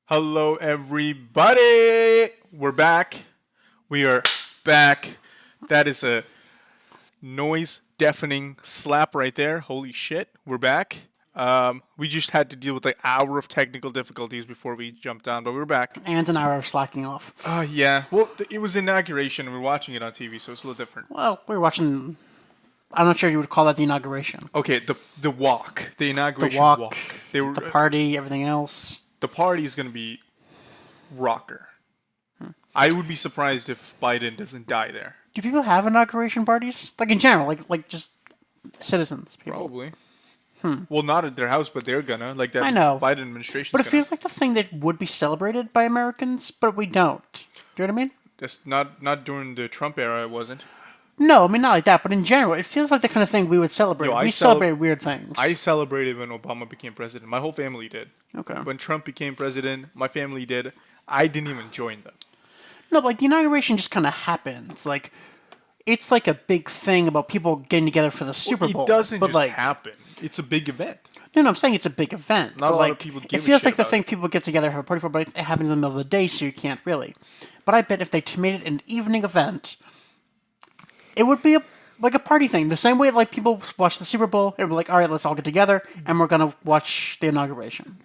Hello, everybody. We're back. We are back. That is a noise deafening slap right there. Holy shit. We're back. We just had to deal with an hour of technical difficulties before we jumped on, but we're back. And an hour of slacking off. Yeah. Well, it was inauguration and we're watching it on TV, so it's a little different. Well, we were watching. I'm not sure you would call that the inauguration. Okay, the walk. The inauguration The walk, walk. They were, the party, everything else. the party is going to be rocker. I would be surprised if Biden doesn't die there. Do people have inauguration parties? Like in general, like just citizens, people. Probably. Well, not at their house, but they're gonna like that. I know. Biden administration. But it feels like the thing that would be celebrated by Americans, but we don't. Do you know what I mean? Just not during the Trump era. It wasn't. No, I mean not like that, but in general, it feels like the kind of thing we would celebrate. Yo, We celebrate weird things. I celebrated when Obama became president. My whole family did. Okay. When Trump became president, my family did. I didn't even join them. No, but like the inauguration just kind of happens. Like it's like a big thing about people getting together for the Super Bowl. It doesn't but just like, happen. It's a big event. No, I'm saying it's a big event. Not but a lot like, of people give it a feels shit like the about thing it. people get together have a party for, but it happens in the middle of the day, so you can't really. But I bet if they made it an evening event, it would be like a party thing. The same way like people watch the Super Bowl, it would be like, all right, let's all get together, and we're gonna watch the inauguration.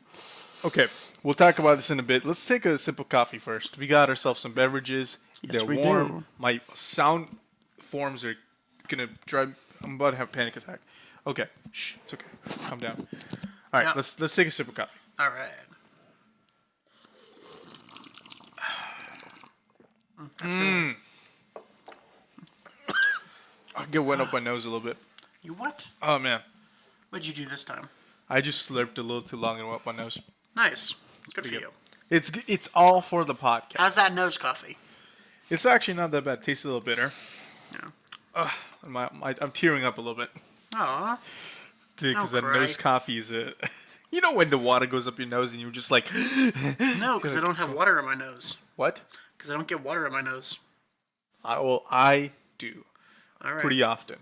Okay, we'll talk about this in a bit. Let's take a sip of coffee first. We got ourselves some beverages. Yes, They're we warm. do. My sound forms are gonna drive. I'm about to have a panic attack. Okay, shh, it's okay. Calm down. All right, Yeah. let's take a sip of coffee. All right. That's good. I'll get wet up my nose a little bit. You what? Oh man, What'd you do this time? I just slurped a little too long and wet my nose. Nice. Good for Pretty you. It's all for the podcast. How's that nose coffee? It's actually not that bad. It tastes a little bitter. Yeah. I'm tearing up a little bit Aw. because Don't that cry. nose coffee is a. You know when the water goes up your nose and you're just like, No, because I don't have water in my nose. what? Because I don't get water in my nose. I do All right. pretty often.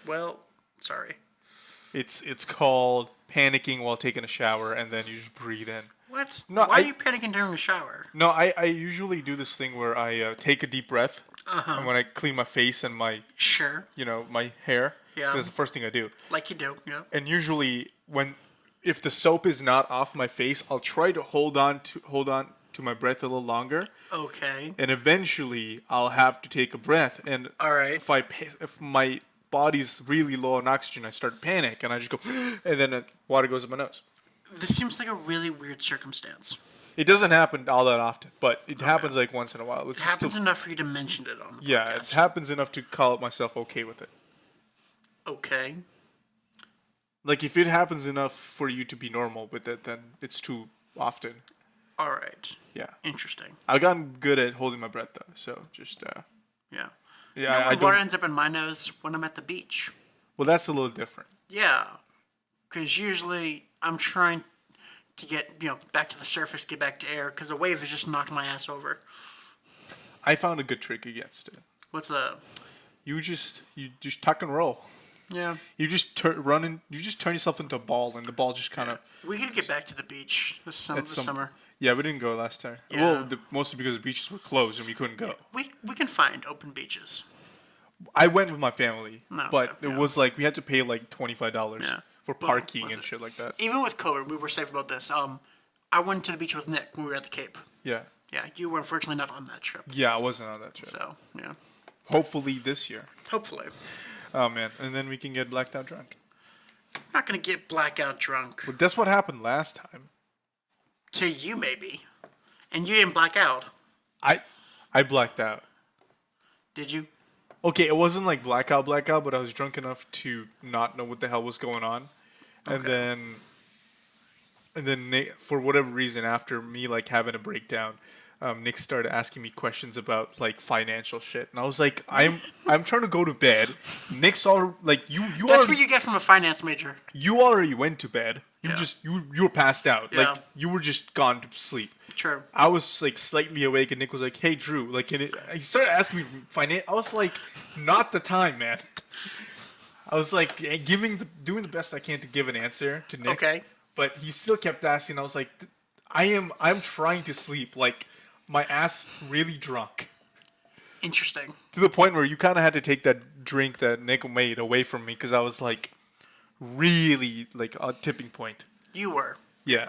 Well, sorry. It's called panicking while taking a shower and then you just breathe in. What? No, Why I- are you panicking during a shower? No, I usually do this thing where I take a deep breath Uh-huh. and when I clean my face and my Sure. my hair. Yeah. That's the first thing I do. Like you do, yeah. And usually if the soap is not off my face, I'll try to hold on to my breath a little longer, Okay. and eventually I'll have to take a breath. And All right. if my body's really low on oxygen, I start to panic, and I just go, and then water goes up my nose. This seems like a really weird circumstance. It doesn't happen all that often, but it happens like once in a while. It happens enough for you to mention it on the yeah, it podcast. happens enough to call myself okay with it. Okay. Like if it happens enough for you to be normal with it, then it's too often. All right. Yeah, Interesting. I've gotten good at holding my breath though, so just Yeah. yeah, No, I when don't. water ends up in my nose when I'm at the beach. Well, that's a little different. Yeah. Because usually I'm trying to get, back to the surface, get back to air, because a wave has just knocked my ass over. I found a good trick against it. What's that? You just tuck and roll. Yeah. You just turn yourself into a ball, and the ball just kind of. We gotta get back to the beach this summer. Yeah, we didn't go last time. Yeah. Well, mostly because the beaches were closed and we couldn't go. We can find open beaches. I went with my family, No, but yeah. it was like we had to pay like $25 Yeah. for Well, parking was and it? shit like that. Even with COVID, we were safe about this. I went to the beach with Nick when we were at the Cape. Yeah, Yeah, you were unfortunately not on that trip. yeah, I wasn't on that trip. So, yeah. Hopefully this year. Hopefully. Oh man, and then we can get blacked out drunk. I'm not gonna get blackout drunk. But that's what happened last time. To you, maybe. And you didn't black out, I blacked out. did you? Okay, it wasn't like blackout, but I was drunk enough to not know what the hell was going on. And Okay. then Nick, for whatever reason, after me like having a breakdown, Nick started asking me questions about like financial shit, and I was like, I'm trying to go to bed. Nick's all like, you That's already, what you get from a finance major. you already went to bed. You Yeah. just you were passed out. Yeah. Like you were just gone to sleep. True. I was like slightly awake, and Nick was like, "Hey, Drew," like, he started asking me finance. I was like, "Not the time, man." I was like doing the best I can to give an answer to Nick. Okay. But he still kept asking. I was like, I'm trying to sleep. Like, my ass really drunk. Interesting. To the point where you kind of had to take that drink that Nick made away from me because I was like really like a tipping point. You were. Yeah.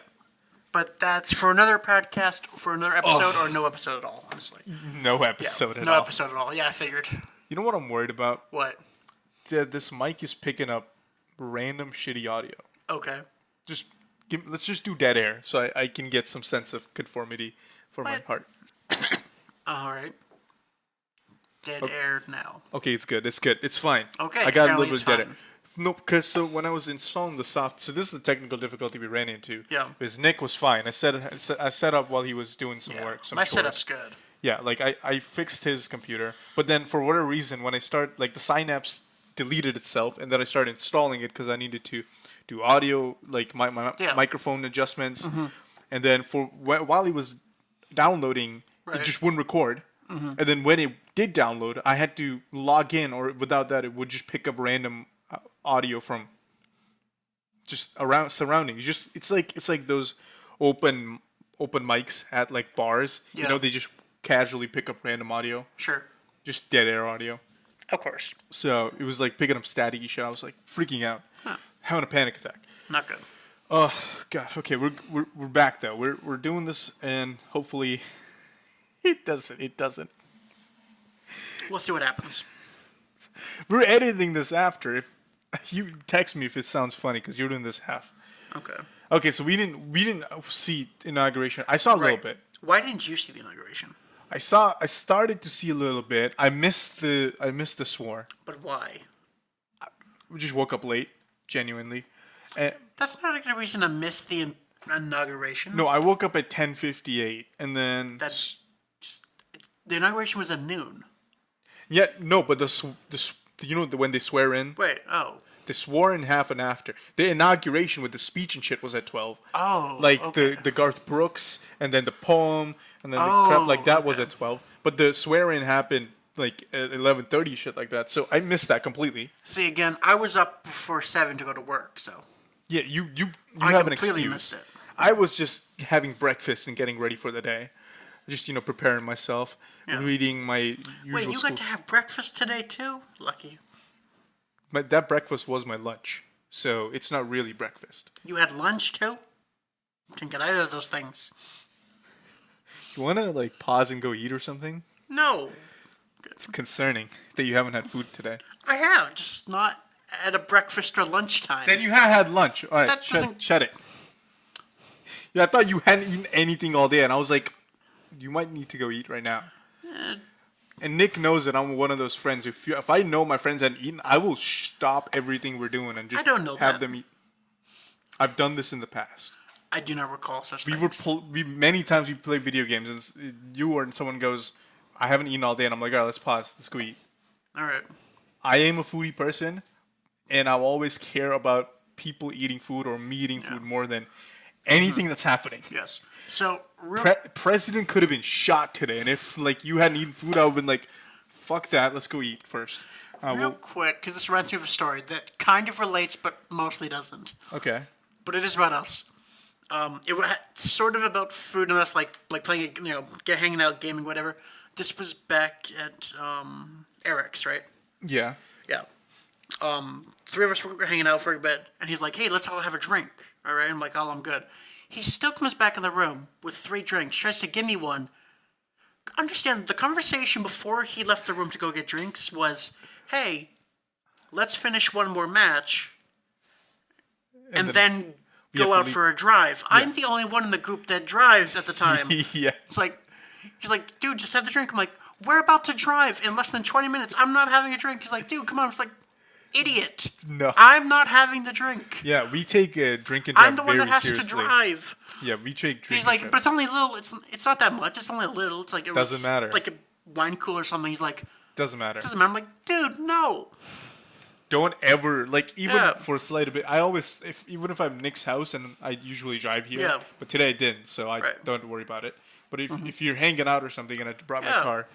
But that's for another podcast, for another episode, or no episode at all, honestly. No episode Yeah, at no all. episode at all. Yeah, I figured. You know what I'm worried about? What? That this mic is picking up random shitty audio. Okay. Let's just do dead air so I can get some sense of conformity for my What? heart. All right. Dead air now. Okay, it's good. It's good. It's fine. Okay, I got a apparently little it's bit dead fine. air. No, because so when I was installing the soft, so this is the technical difficulty we ran into. Yeah. Because Nick was fine. I set up while he was doing some Yeah. work. Some My chores. setup's good. Yeah, like I fixed his computer, but then for whatever reason, when I start like the Synapse deleted itself, and then I started installing it because I needed to do audio, like my Yeah. microphone adjustments, and then while he was downloading, Right. it just wouldn't record, and then when it did download, I had to log in, or without that, it would just pick up random audio from just around surrounding. It's like those open mics at like bars. Yeah. You know, they just casually pick up random audio, Sure. just dead air audio. Of course. So it was like picking up staticky shit. I was like freaking out, having a panic attack. Not good. Oh God. Okay, we're back though. We're doing this, and hopefully, it doesn't. We'll see what happens. We're editing this after. If you text me if it sounds funny, because you're doing this half. Okay. Okay, so we didn't see inauguration. I saw a little bit. Why didn't you see the inauguration? I started to see a little bit. I missed the swore. But why? We just woke up late, genuinely. And, That's not a good reason to miss the inauguration. no, I woke up at 10:58, and then That's the inauguration was at noon. yeah, no, but when they swear in, Wait. Oh. they swore in half and after. The inauguration with the speech and shit was at 12. Oh. Like okay. the Garth Brooks, and then the poem, and then the Oh, crap like that was okay. at 12. But the swear in happened like at 11:30, shit like that. So I missed that completely. See again. I was up before 7 to go to work, so Yeah, you I have an completely excuse. missed it. I was just having breakfast and getting ready for the day. Just, preparing myself, Yeah. reading my usual Wait, you school. got to have breakfast today too? Lucky. That breakfast was my lunch, so it's not really breakfast. You had lunch too? Didn't get either of those things. You want to, like, pause and go eat or something? No. It's concerning that you haven't had food today. I have, just not at a breakfast or lunchtime. Then you have had lunch. All right, That doesn't- shut it. Yeah, I thought you hadn't eaten anything all day, and I was like, you might need to go eat right now. And Nick knows that I'm one of those friends. If I know my friends hadn't eaten, I will stop everything we're doing and just I don't know have that. them eat. I've done this in the past. I do not recall such We things. many times we play video games, and you or someone goes, "I haven't eaten all day," and I'm like, "All right, let's pause. Let's go eat." All right. I am a foodie person, and I always care about people eating food or me eating food more than anything that's happening. Yes. So, President could have been shot today, and if like you hadn't eaten food, I would have been like, "Fuck that, let's go eat first." real quick, because this reminds me of a story that kind of relates but mostly doesn't. Okay. But it is about us. It was sort of about food and us, like playing, hanging out, gaming, whatever. This was back at Eric's, right? Yeah. Yeah. Three of us were hanging out for a bit, and he's like, "Hey, let's all have a drink." All right, I'm like, "Oh, I'm good." He still comes back in the room with 3 drinks, tries to give me one. Understand, the conversation before he left the room to go get drinks was, "Hey, let's finish one more match, and then we have go to out leave." for a drive." I'm the only one in the group that drives at the time. Yeah. It's like, he's like, "Dude, just have the drink." I'm like, "We're about to drive in less than 20 minutes. I'm not having a drink." He's like, "Dude, come on." It's like, idiot. No. I'm not having the drink. Yeah, we take a drink and drive I'm the one that very has seriously. to drive. Yeah, we take drink. He's like, "But it's only a little. It's not that much. It's only a little. It's like it Doesn't was matter. like a wine cooler or something." He's like, doesn't matter. "Doesn't matter." I'm like, "Dude, no." Don't ever even Yeah. for a slight bit. I always even if I'm Nick's house and I usually drive here. Yeah. But today I didn't, so I Right. don't worry about it. But if you're hanging out or something and I brought my Yeah. car,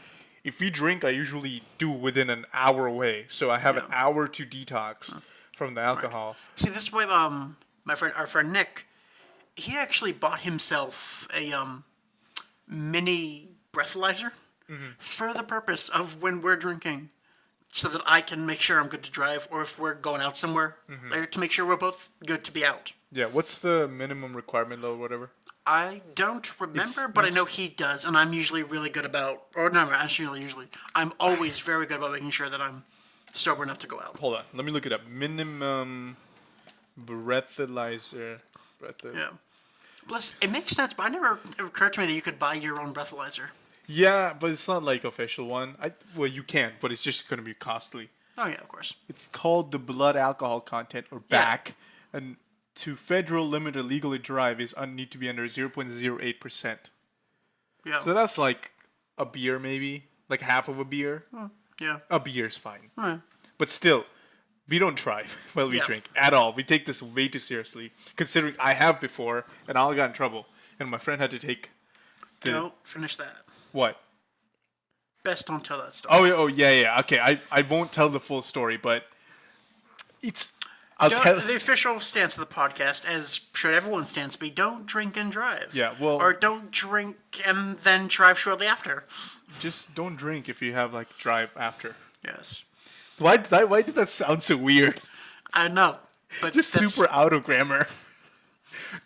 if we drink, I usually do within an hour away, so I have an hour to detox from the alcohol. See, this is why our friend Nick, he actually bought himself a mini breathalyzer for the purpose of when we're drinking, so that I can make sure I'm good to drive, or if we're going out somewhere, to make sure we're both good to be out. Yeah, what's the minimum requirement though, whatever? I don't remember, but I know he does, and I'm usually really good about, or no, actually, usually, I'm always very good about making sure that I'm sober enough to go out. Hold on, let me look it up. Minimum breathalyzer. Yeah. Plus, it makes sense, but it occurred to me that you could buy your own breathalyzer. Yeah, but it's not like official one. Well, you can, but it's just going to be costly. Oh yeah, of course. It's called the blood alcohol content, or Yeah. BAC, and to federal limit to legally drive is need to be under 0.08%. Yeah. So that's like a beer, maybe like half of a beer. Yeah. A beer's fine, Alright. but still, we don't drive while we Yeah. drink at all. We take this way too seriously, considering I have before, and I got in trouble, and my friend had to take the Don't finish that. what? Best don't tell that story. Oh, yeah. Okay, I won't tell the full story, but it's. I'll tell. The official stance of the podcast, as should everyone's stance be, don't drink and drive. Yeah, well- Or don't drink and then drive shortly after. Just don't drink if you have like drive after. Yes. Why did that sound so weird? I know. But Just that's, super out of grammar.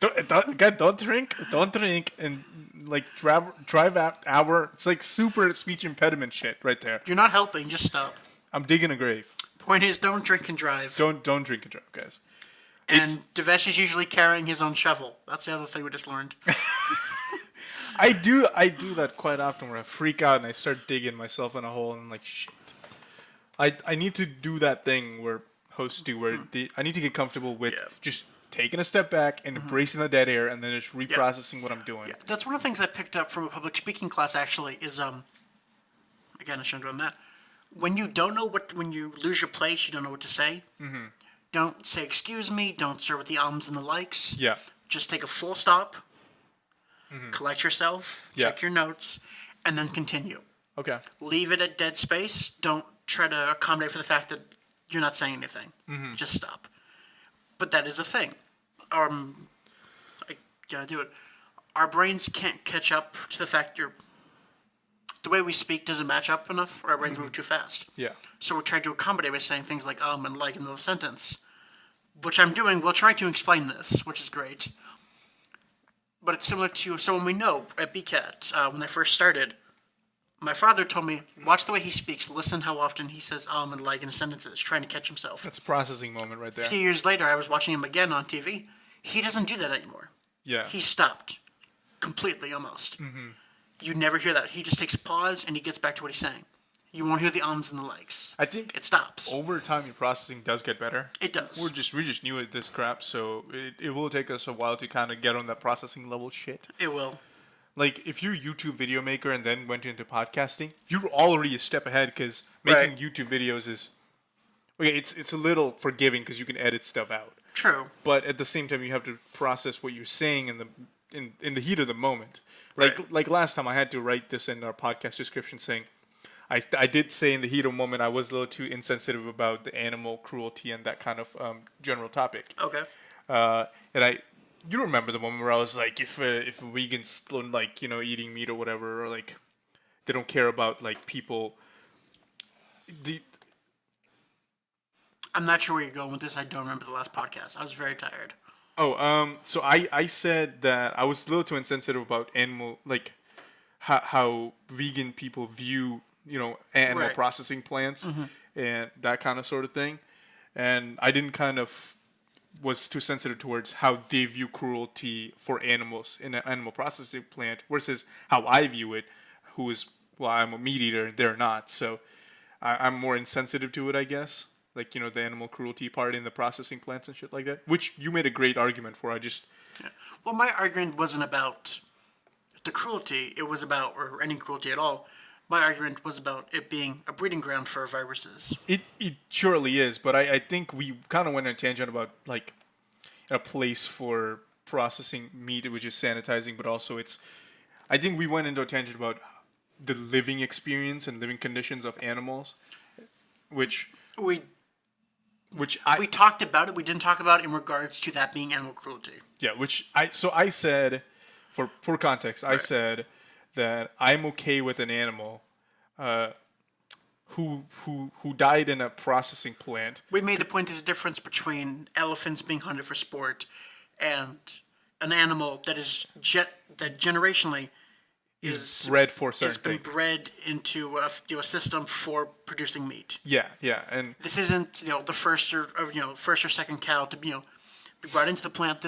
Don't drink, and like drive hour. It's like super speech impediment shit right there. You're not helping, just stop. I'm digging a grave. Point is, don't drink and drive. Don't drink and drive, guys. And Devesh is usually carrying his own shovel. That's the other thing we just learned. I do that quite often where I freak out and I start digging myself in a hole and I'm like shit. I need to do that thing where hosts do where I need to get comfortable with just taking a step back and embracing the dead air and then just reprocessing what I'm doing. Yeah, that's one of the things I picked up from a public speaking class. Actually, is again I shouldn't have done that. When you don't know when you lose your place, you don't know what to say. Don't say excuse me. Don't start with the ums and the likes. Yeah. Just take a full stop. Collect yourself. Yeah. Check your notes, and then continue. Okay. Leave it at dead space. Don't try to accommodate for the fact that you're not saying anything. Just stop. But that is a thing. I gotta do it. Our brains can't catch up to the fact the way we speak doesn't match up enough, or our brains move too fast. Yeah. So we're trying to accommodate by saying things like and like in the sentence, which I'm doing. We'll try to explain this, which is great. But it's similar to someone we know at BCAT. When they first started, my father told me, watch the way he speaks, listen how often he says and like in his sentences, trying to catch himself. That's a processing moment right there. A few years later, I was watching him again on TV. He doesn't do that anymore. Yeah. He stopped. Completely, almost. You never hear that. He just takes a pause and he gets back to what he's saying. You won't hear the ums and the likes. I think It stops. over time your processing does get better. It does. We're just new at this crap, so it will take us a while to kind of get on that processing level shit. It will. Like if you're a YouTube video maker and then went into podcasting, you're already a step ahead because making Right. YouTube videos is okay. It's a little forgiving because you can edit stuff out, True. but at the same time you have to process what you're saying in the heat of the moment. Right. Like last time I had to write this in our podcast description saying. I did say in the heat of the moment I was a little too insensitive about the animal cruelty and that kind of general topic. Okay. And you remember the moment where I was like, if vegans don't like eating meat or whatever, or like they don't care about like people. I'm not sure where you're going with this. I don't remember the last podcast. I was very tired. So I said that I was a little too insensitive about animal like how vegan people view animal Right. processing plants and that kind of sort of thing, and I didn't was too sensitive towards how they view cruelty for animals in an animal processing plant versus how I view it, I'm a meat eater, they're not, so I'm more insensitive to it, I guess, like the animal cruelty part in the processing plants and shit like that, which you made a great argument for. Well, my argument wasn't about the cruelty. It was about, or any cruelty at all. My argument was about it being a breeding ground for viruses. It surely is, but I think we kind of went on a tangent about like a place for processing meat, which is sanitizing, but also I think we went into a tangent about the living experience and living conditions of animals, which We which We talked about it. We didn't talk about it in regards to that being animal cruelty. yeah, which I said, for context, I said that I'm okay with an animal, who died in a processing plant. We made the point there's a difference between elephants being hunted for sport and an animal that is that generationally is Bred for has certain been things. bred into a system for producing meat. Yeah, yeah, and This isn't the first or second cow to be brought into the plant.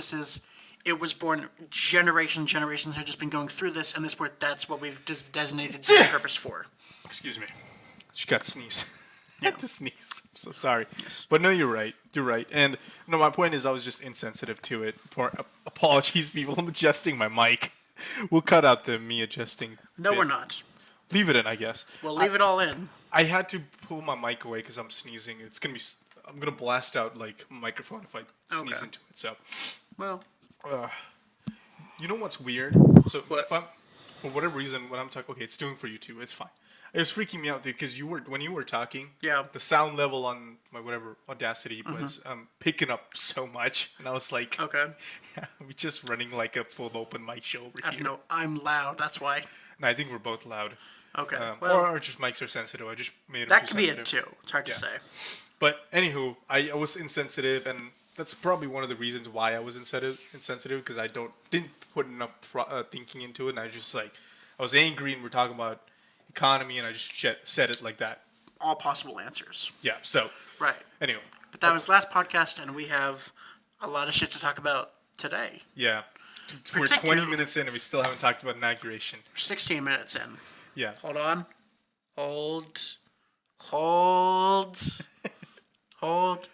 It was born generations have just been going through this, and that's what we've just designated the purpose for. excuse me, she got to sneeze. I Yeah. had to sneeze. I'm so sorry. Yes. But no, you're right. You're right. And no, my point is I was just insensitive to it. Apologies, people. I'm adjusting my mic. We'll cut out the me adjusting. No, bit. we're not. Leave it in, I guess. We'll leave it all in. I had to pull my mic away because I'm sneezing. I'm gonna blast out like a microphone if I sneeze Okay. into it. So, Well, you know what's weird? So What? if I'm, for whatever reason, when I'm talking, okay, it's doing for you too. It's fine. It was freaking me out because when you were talking, Yeah. the sound level on my whatever Audacity was picking up so much, and I was like, okay. we're just running like a full open mic show over I here. don't know. I'm loud. That's why. And I think we're both loud. Okay. Or just mics are sensitive. I just made it That too could be it sensitive. too. It's hard to say. But anywho, I was insensitive, and that's probably one of the reasons why I was insensitive because I didn't put enough thinking into it, and I just I was angry, and we're talking about economy, and I just said it like that. All possible answers. Yeah. So Right. anyway, But that was last podcast, and we have a lot of shit to talk about today. yeah, we're 20 Particular- minutes in, and we still haven't talked about inauguration. 16 minutes in. Yeah. Hold on. Hold. Hold.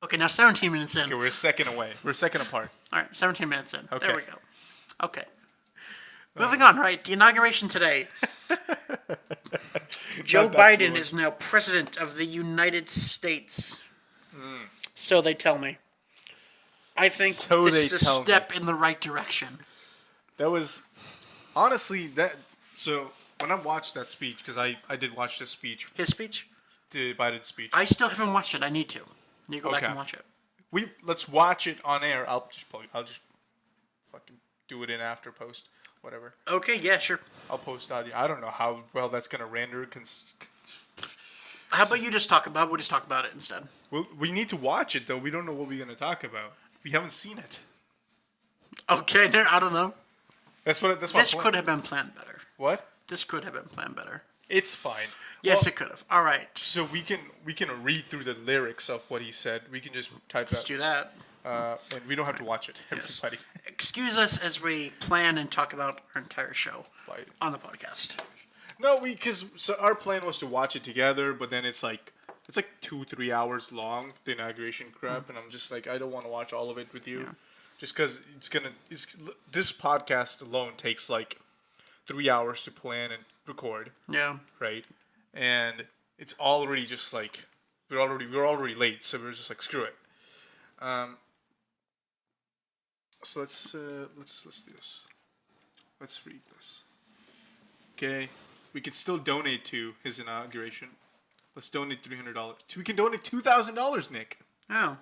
Okay, now 17 minutes in. Okay, we're a second away. We're a second apart. All right, 17 minutes in. Okay. There we go. Okay. Moving on, right? The inauguration today. Joe Not that Biden fluent. is now president of the United States. Hmm. So they tell me. I think So this they is a tell me. step in the right direction. That was honestly that. So when I watched that speech, because I did watch the speech, His speech? the Biden speech. I still haven't watched it. I need to. You go back Okay. and watch it. Let's watch it on air. I'll just fucking do it in after post, whatever. Okay, yeah, sure. I'll post audio. I don't know how well that's gonna render. How about you just talk about it? We'll just talk about it instead. We need to watch it though. We don't know what we're gonna talk about. We haven't seen it. Okay, no, I don't know. That's my This point. could have been planned better. What? This could have been planned better. It's fine. Yes, Well, it could have. All right. So we can read through the lyrics of what he said. We can just type Let's do that. and we don't have to watch it. Yes. Everybody. Excuse us as we plan and talk about our entire show Right. on the podcast. No, because our plan was to watch it together, but then it's like 2-3 hours long, the inauguration crap, and I'm just like I don't want to watch all of it with you, just because this podcast alone takes like 3 hours to plan and record, Yeah. right? And it's already just like we're already late, so we're just like screw it. So let's do this. Let's read this. Okay, we can still donate to his inauguration. Let's donate $300. We can donate $2,000, Nick. Oh.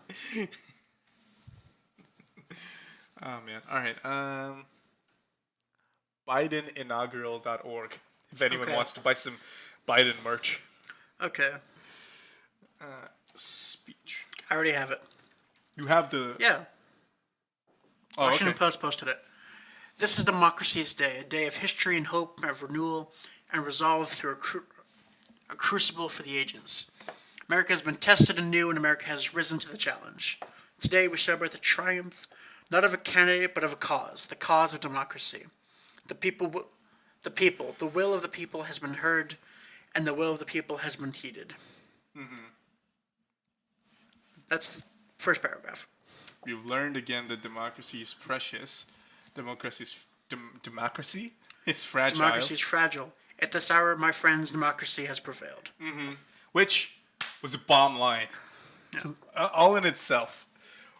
Oh man. All right. BidenInaugural.org. If anyone Okay. wants to buy some Biden merch. Okay. Speech. I already have it. You have the. Yeah. Oh, Washington okay. Post posted it. This is democracy's day, a day of history and hope, of renewal and resolve through a crucible for the ages. America has been tested anew, and America has risen to the challenge. Today we celebrate the triumph, not of a candidate, but of a cause, the cause of democracy. The will of the people has been heard, and the will of the people has been heeded. Mm-hmm. That's the first paragraph. We've learned again that democracy is precious. Democracy is fragile. Democracy is fragile. At this hour, my friends, democracy has prevailed. Which was a bomb line. All in itself.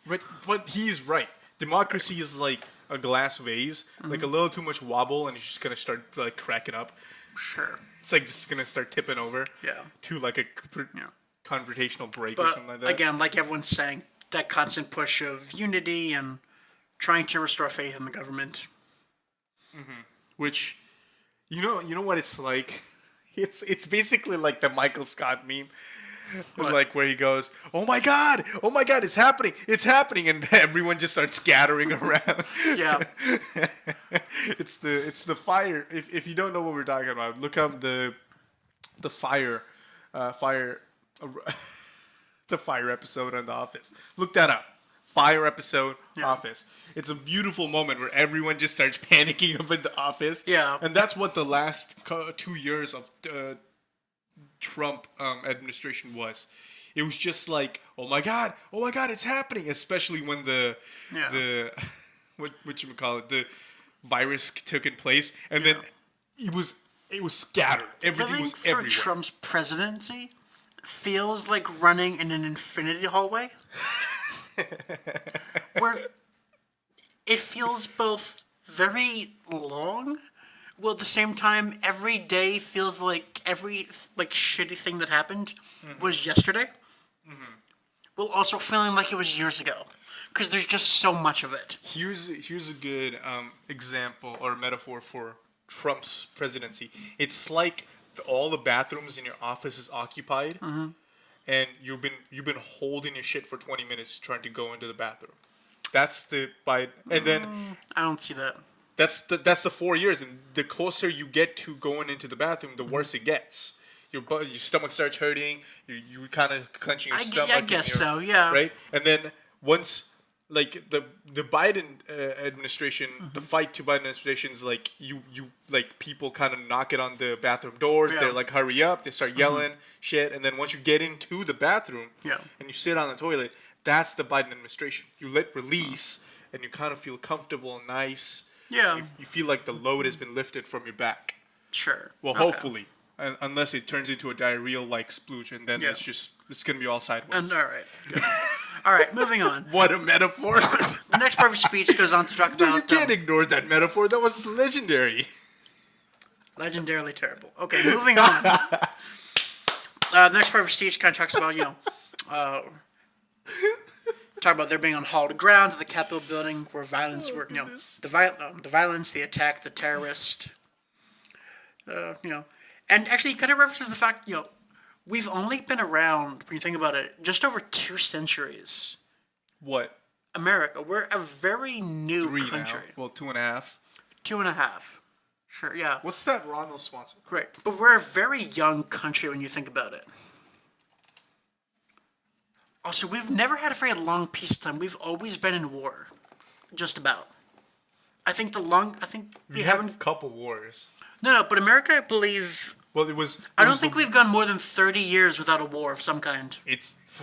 But he's right. Democracy is like a glass vase, like a little too much wobble, and it's just gonna start like cracking up. Sure. It's like just gonna start tipping over. Yeah. To like a confrontational break or But something like that. again, like everyone's saying, that constant push of unity and trying to restore faith in the government. Which, you know what it's like. It's basically like the Michael Scott meme. What? Like where he goes, oh my god, it's happening, and everyone just starts scattering around. Yeah. It's the fire. If you don't know what we're talking about, look up the fire, fire, the fire episode on The Office. Look that up. Fire episode, Office. It's a beautiful moment where everyone just starts panicking up in the office. Yeah. And that's what the last 2 years of Trump administration was. It was just like, oh my god, it's happening. Especially when the what you call it, the virus took in place, and then it was scattered. Everything Living was through everywhere. Trump's presidency feels like running in an infinity hallway. Where it feels both very long, while at the same time every day feels like every shitty thing that happened was yesterday. While also feeling like it was years ago, because there's just so much of it. Here's a good example or metaphor for Trump's presidency. It's like all the bathrooms in your office is occupied, and you've been holding your shit for 20 minutes trying to go into the bathroom. That's the Biden, and then I don't see that. that's the 4 years, and the closer you get to going into the bathroom, the worse it gets. Your stomach starts hurting. You kind of clenching your stomach. I guess so. Yeah. Right, and then once like the Biden administration, the fight to Biden administration is like you like people kind of knock it on the bathroom doors. Yeah. They're like, hurry up. They start yelling shit, and then once you get into the bathroom, and you sit on the toilet, that's the Biden administration. You let release, and you kind of feel comfortable and nice. Yeah. You feel like the load has been lifted from your back. Sure. Well, Okay. hopefully. Unless it turns into a diarrhea-like splooge, and then it's gonna be all sideways. All right. Good. All right. Moving on. What a metaphor! The next part of his speech goes on to talk Dude, you about can't ignore that metaphor. That was legendary. legendarily terrible. Okay, moving on. The next part of his speech kind of talks about talk about there being on hallowed ground at the Capitol building where violence were the violence, the attack, the terrorist. And actually, he kind of references the fact, we've only been around, when you think about it, just over 2 centuries. What? America, we're a very new 3 country. now. Well, 2.5. 2.5. Sure, yeah. What's that Ronald Swanson? Right. But we're a very young country when you think about it. Also, we've never had a very long peacetime. We've always been in war. Just about. I think We had a couple wars. No, but America, I believe... Well, it was... I don't think we've gone more than 30 years without a war of some kind.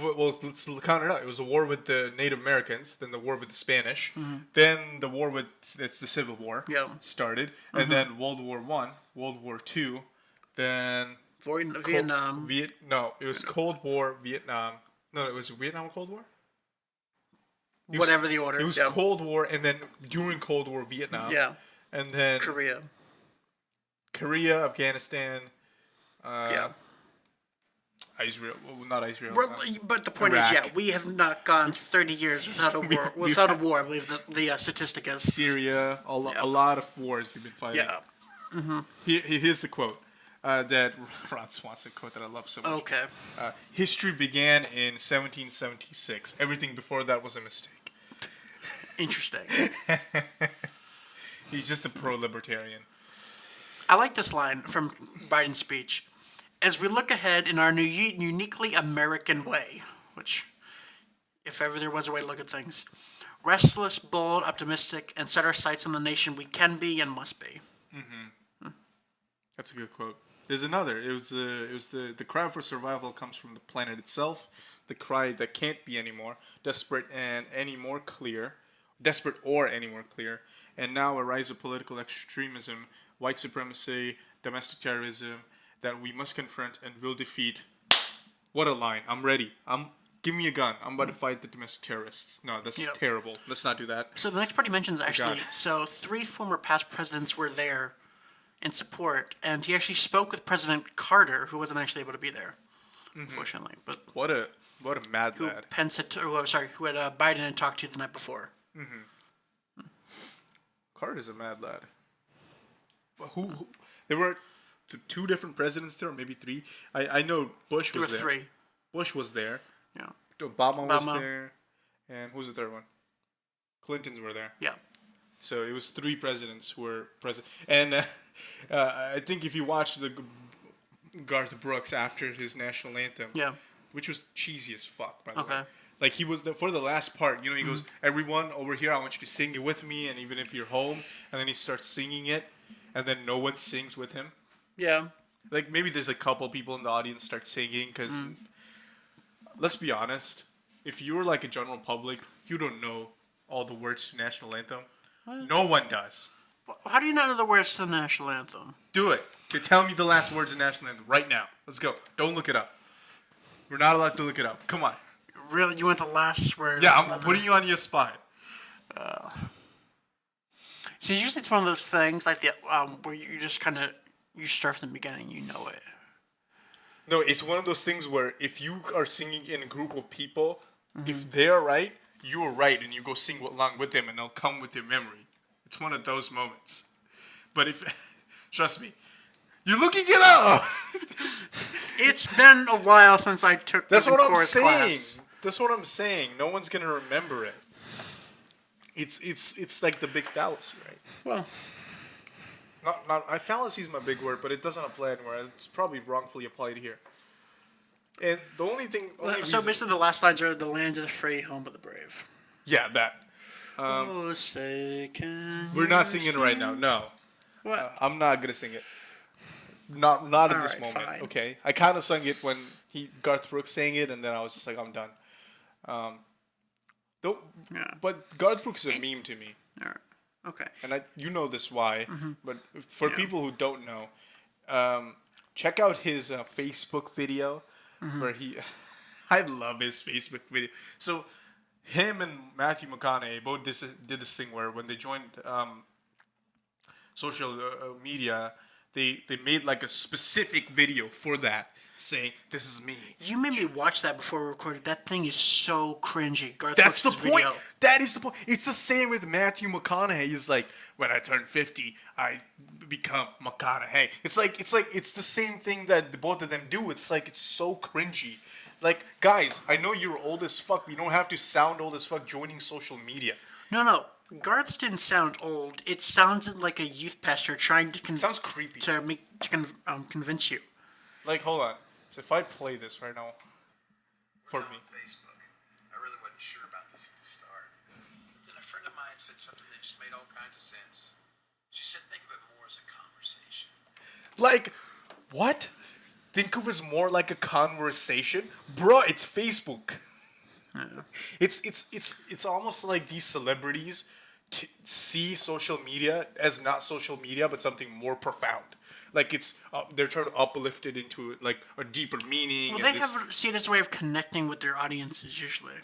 Well, let's count it out. It was a war with the Native Americans, then the war with the Spanish, then the war with... It's the Civil War started, and then World War I, World War II, then... Vietnam. No, it was Cold War, Vietnam. No, it was Vietnam or Cold War? Whatever the order. It was Cold War, and then during Cold War, Vietnam. Yeah. And then... Korea, Afghanistan, Israel. Well, not Israel. But the point Iraq. is, we have not gone 30 years without a war. Without a war, I believe the statistic is. Syria, a lot of wars we've been fighting. Yeah. Here's the quote that Ron Swanson quote that I love so much. Okay. History began in 1776. Everything before that was a mistake. Interesting. He's just a pro-libertarian. I like this line from Biden's speech. As we look ahead in our new uniquely American way, which, if ever there was a way to look at things, restless, bold, optimistic, and set our sights on the nation we can be and must be. That's a good quote. There's another. It was the cry for survival comes from the planet itself. The cry that can't be anymore, desperate or any more clear, and now a rise of political extremism, white supremacy, domestic terrorism that we must confront and will defeat. What a line. I'm ready. Give me a gun. I'm about to fight the domestic terrorists. No, that's terrible. Let's not do that. So the next part he mentions actually, 3 former past presidents were there in support, and he actually spoke with President Carter, who wasn't actually able to be there. unfortunately. But What a mad who lad. Pence had, who had Biden had talked to the night before. Carter's a mad lad. But who there were two different presidents there, or maybe three. I know Bush There were was there. three. Bush was there. Yeah. Obama was Obama. there. And who's the third one? Clintons were there. Yeah. So it was three presidents who were president. And I think if you watch the Garth Brooks after his national anthem, Yeah. which was cheesy as fuck, by the way. Okay. Like he was for the last part, he goes, "Everyone over here, I want you to sing it with me, and even if you're home," and then he starts singing it, and then no one sings with him. Yeah. Like maybe there's a couple people in the audience start singing because, let's be honest, if you're like a general public, you don't know all the words to national anthem. No one does. How do you not know the words to the national anthem? Do it. To tell me the last words of national anthem right now. Let's go. Don't look it up. We're not allowed to look it up. Come on. Really, you want the last words? Yeah, I'm putting you on your spot. See, usually it's one of those things like the where you just kind of you start from the beginning, you know it. No, it's one of those things where if you are singing in a group of people, if they're right, you are right, and you go sing along with them, and they'll come with your memory. It's one of those moments. But if, trust me, you're looking it up. It's been a while since I took That's this what I'm chorus saying. class. That's what I'm saying. No one's gonna remember it. It's like the big fallacy, right? Well, Fallacy is my big word, but it doesn't apply anywhere. It's probably wrongfully applied here. And the only thing, so reason, basically the last lines are "The land of the free, home of the brave." yeah, that Oh, say can we're not you singing it right now. sing? No, What? I'm not gonna sing it. Not at this Alright, moment. fine. Okay, I kind of sung it when Garth Brooks sang it, and then I was just like, I'm done. Though, Yeah. but Garth Brooks is a meme to me, All right. Okay. and you know this why. But for Yeah. people who don't know, check out his Facebook video where he. I love his Facebook video. So him and Matthew McConaughey both did this thing where when they joined social media, they made like a specific video for that, saying this is me. You made me watch that before we recorded. That thing is so cringy. Garth That's the Brooks' point. video. That is the point. It's the same with Matthew McConaughey. He's like, when I turn 50, I become McConaughey. It's the same thing that both of them do. It's so cringy. Like, guys, I know you're old as fuck. We don't have to sound old as fuck joining social media. No. Garth's didn't sound old. It sounded like a youth pastor trying to It sounds creepy. convince you. Like, hold on. So if I play this right now for me. On Facebook. I really wasn't sure about this at the start. Then a friend of mine said something that just made all kinds of sense. She said, think of it more as a conversation. Like, what? Think of it as more like a conversation? Bro, it's Facebook. It's almost like these celebrities see social media as not social media, but something more profound. Like it's they're trying to uplift it into like a deeper meaning. Well, they see it as a way of connecting with their audiences usually.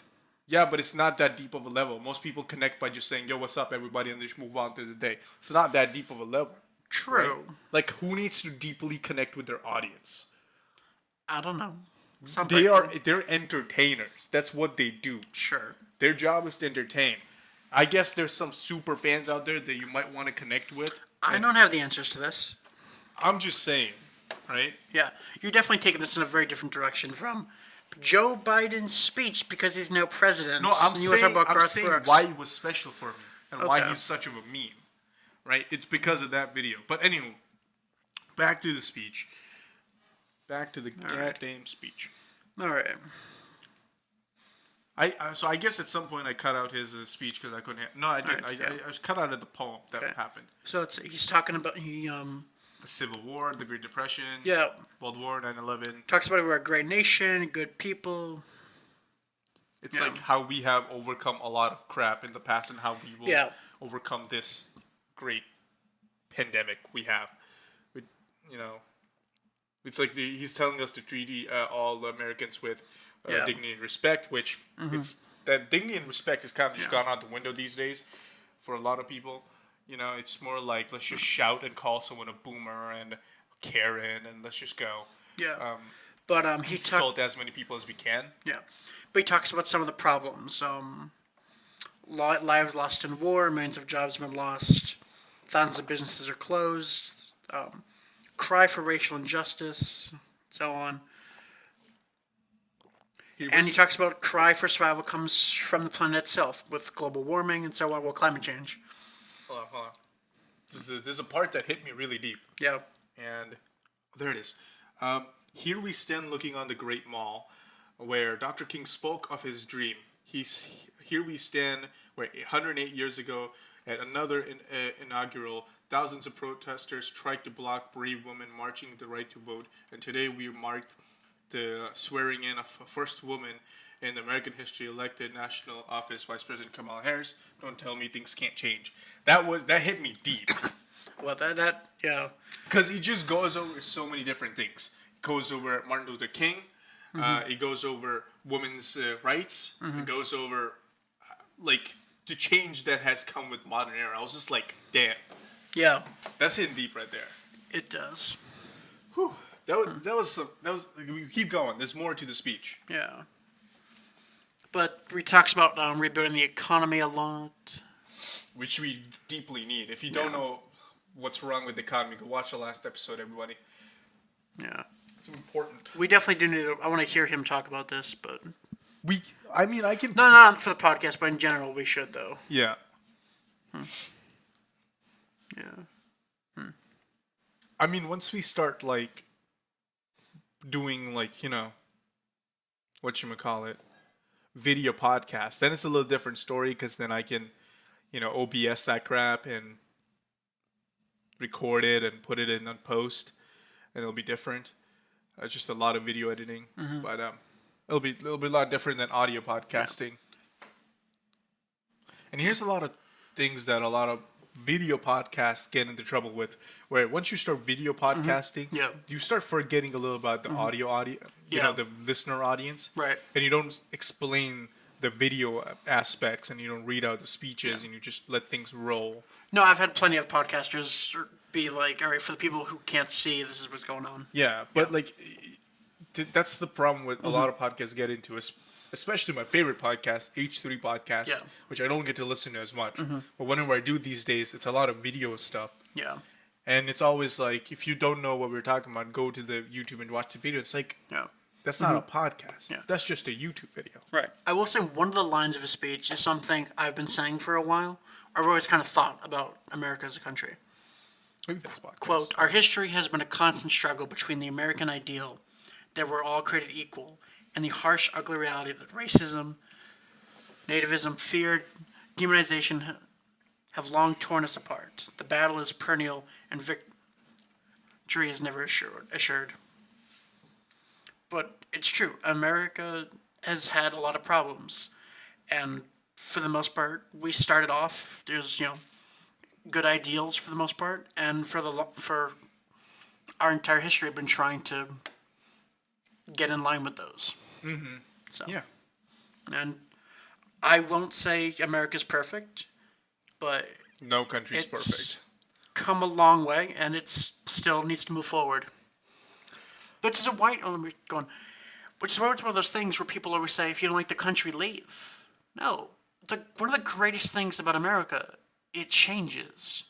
Yeah, but it's not that deep of a level. Most people connect by just saying, "Yo, what's up, everybody," and they just move on through the day. It's not that deep of a level. True. Right? Like, who needs to deeply connect with their audience? I don't know. They're entertainers. That's what they do. Sure. Their job is to entertain. I guess there's some super fans out there that you might want to connect with. I don't have the answers to this. I'm just saying, right? Yeah, you're definitely taking this in a very different direction from Joe Biden's speech because he's now president. No, I'm and you wanna talk saying, about I'm Garth saying Brooks. why it was special for me and why Okay. he's such of a meme, right? It's because of that video. But anyway, back to the speech. Back to the goddamn speech. All right. So I guess at some point I cut out his speech because I couldn't. No, I didn't. Alright, I cut out of the poem that Okay. happened. So he's talking about The Civil War, the Great Depression, yeah, World War, 9/11. talks about we're a great nation, good people. It's Yeah. like how we have overcome a lot of crap in the past and how we will Yeah. overcome this great pandemic we have. It's like he's telling us to treat all Americans with Yeah. dignity and respect, which it's that dignity and respect has kind of just Yeah. gone out the window these days for a lot of people. It's more like let's just shout and call someone a boomer and Karen and let's just go. Yeah. But he talks. Insult as many people as we can. Yeah, but he talks about some of the problems. Lives lost in war, millions of jobs have been lost, thousands of businesses are closed. Cry for racial injustice, so on. And he talks about cry for survival comes from the planet itself, with global warming and so on, well, climate change. Hold on. There's a part that hit me really deep. Yeah. And there it is. Here we stand looking on the Great Mall, where Dr. King spoke of his dream. Here we stand where 108 years ago, at another inaugural, thousands of protesters tried to block brave women marching the right to vote. And today we marked the swearing in of a first woman in American history elected national office, Vice President Kamala Harris. Don't tell me things can't change. That hit me deep. Well, yeah. Because he just goes over so many different things. He goes over Martin Luther King. He goes over women's rights. He goes over, like, the change that has come with modern era. I was just like, damn. Yeah. That's hitting deep right there. It does. Whew. That was we keep going. There's more to the speech. Yeah. But he talks about rebuilding the economy a lot. Which we deeply need. If you don't know what's wrong with the economy, go watch the last episode, everybody. Yeah. It's important. We definitely do need to, I want to hear him talk about this, but... I can... No, not for the podcast, but in general, we should, though. Yeah. Yeah. I mean, once we start, like, doing, like, you know, whatchamacallit, video podcast, then it's a little different story, because then I can, you know, OBS that crap and record it and put it in on post, and it'll be different. It's just a lot of video editing, but it'll be a lot different than audio podcasting. Yeah. And here's a lot of things that a lot of video podcasts get into trouble with, where once you start video podcasting, you start forgetting a little about the audio, you know, the listener audience, right? And you don't explain the video aspects, and you don't read out the speeches, and you just let things roll. No, I've had plenty of podcasters be like, all right, for the people who can't see, this is what's going on. Yeah, but like, that's the problem with a lot of podcasts get into, especially my favorite podcast, H3 Podcast, which I don't get to listen to as much. But whenever I do these days, it's a lot of video stuff. Yeah. And it's always like, if you don't know what we're talking about, go to the YouTube and watch the video. It's like, that's not a podcast. Yeah. That's just a YouTube video. Right. I will say one of the lines of his speech is something I've been saying for a while. I've always kind of thought about America as a country. Maybe that's podcast. Quote, "Our history has been a constant struggle between the American ideal that we're all created equal and the harsh, ugly reality that racism, nativism, fear, demonization have long torn us apart. The battle is perennial and victory is never assured." But it's true. America has had a lot of problems. And for the most part, we started off, there's, you know, good ideals for the most part. And for our entire history, I've been trying to get in line with those. So, yeah. And I won't say America's perfect, but no country's perfect. Come a long way, and it still needs to move forward. Which is which is one of those things where people always say, if you don't like the country, leave. No. One of the greatest things about America, it changes.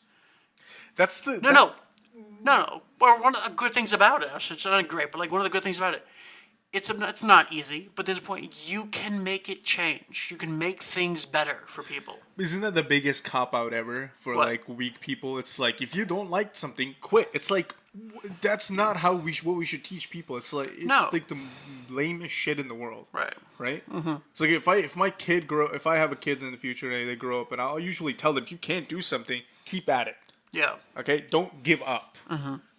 That's the... No. Well, one of the good things about it, it's not great, but like one of the good things about it, it's not easy, but there's a point, you can make it change. You can make things better for people. Isn't that the biggest cop-out ever for, like, weak people? It's like, if you don't like something, quit. It's like, that's not how what we should teach people. It's like, like the lamest shit in the world. Right? It's like, if I have a kid in the future and they grow up, and I'll usually tell them, if you can't do something, keep at it. Yeah. Okay? Don't give up.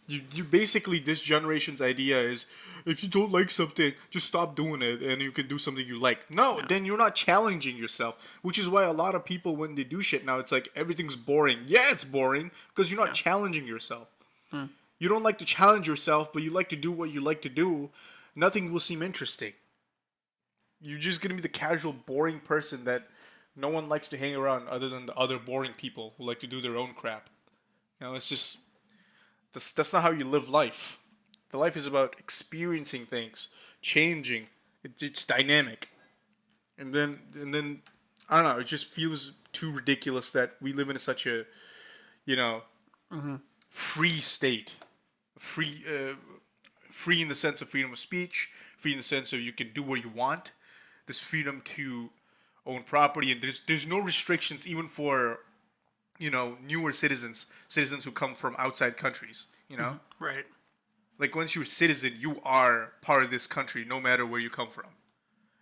You basically, this generation's idea is, if you don't like something, just stop doing it and you can do something you like. No, then you're not challenging yourself, which is why a lot of people, when they do shit now, it's like everything's boring. Yeah, it's boring because you're not challenging yourself. You don't like to challenge yourself, but you like to do what you like to do. Nothing will seem interesting. You're just going to be the casual, boring person that no one likes to hang around other than the other boring people who like to do their own crap. You know, it's just... That's not how you live life. The life is about experiencing things, changing. It's dynamic. And then I don't know. It just feels too ridiculous that we live in such a, you know, free state, free, free in the sense of freedom of speech, free in the sense of you can do what you want. There's freedom to own property, and there's no restrictions even for, newer citizens who come from outside countries. Right. Like once you're a citizen, you are part of this country, no matter where you come from,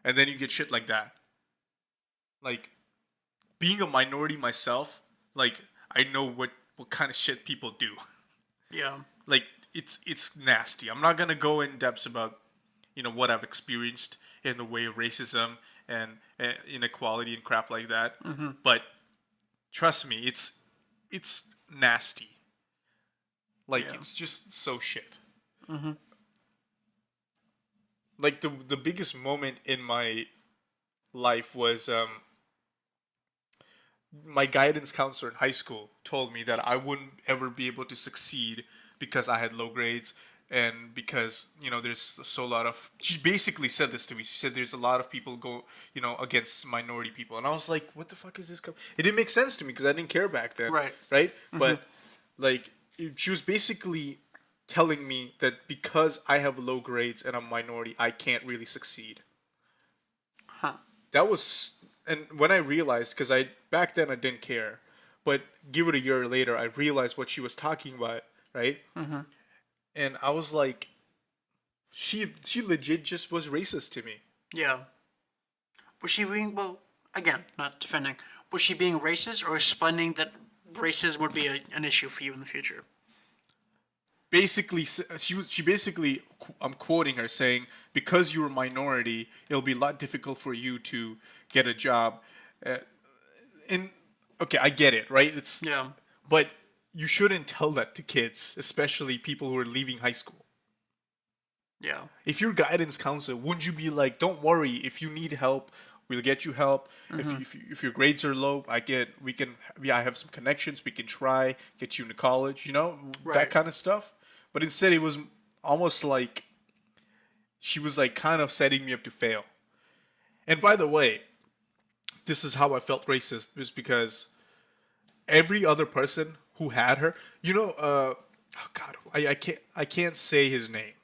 and then you get shit like that. Like being a minority myself, like I know what kind of shit people do. Yeah. Like it's nasty. I'm not gonna go in depths about what I've experienced in the way of racism and inequality and crap like that. But trust me, it's nasty. Like it's just so shit. Like the biggest moment in my life was my guidance counselor in high school told me that I wouldn't ever be able to succeed because I had low grades and because there's so a lot of, she basically said this to me. She said there's a lot of people go against minority people, and I was like, what the fuck is this? It didn't make sense to me because I didn't care back then, right? But like she was basically telling me that because I have low grades and I'm a minority, I can't really succeed. That was, and when I realized, because back then I didn't care, but give it a year later, I realized what she was talking about, right? And I was like, she legit just was racist to me. Yeah. Was she being, well, again, not defending, was she being racist or explaining that racism would be an issue for you in the future? Basically, she basically, I'm quoting her, saying, because you're a minority, it'll be a lot difficult for you to get a job. Okay, I get it, right? But you shouldn't tell that to kids, especially people who are leaving high school. Yeah. If you're guidance counselor, wouldn't you be like, don't worry, if you need help, we'll get you help. If your grades are low, I have some connections, we can try, get you into college, that kind of stuff. But instead, it was almost like she was like kind of setting me up to fail. And by the way, this is how I felt racist, was because every other person who had her, oh God, I can't say his name,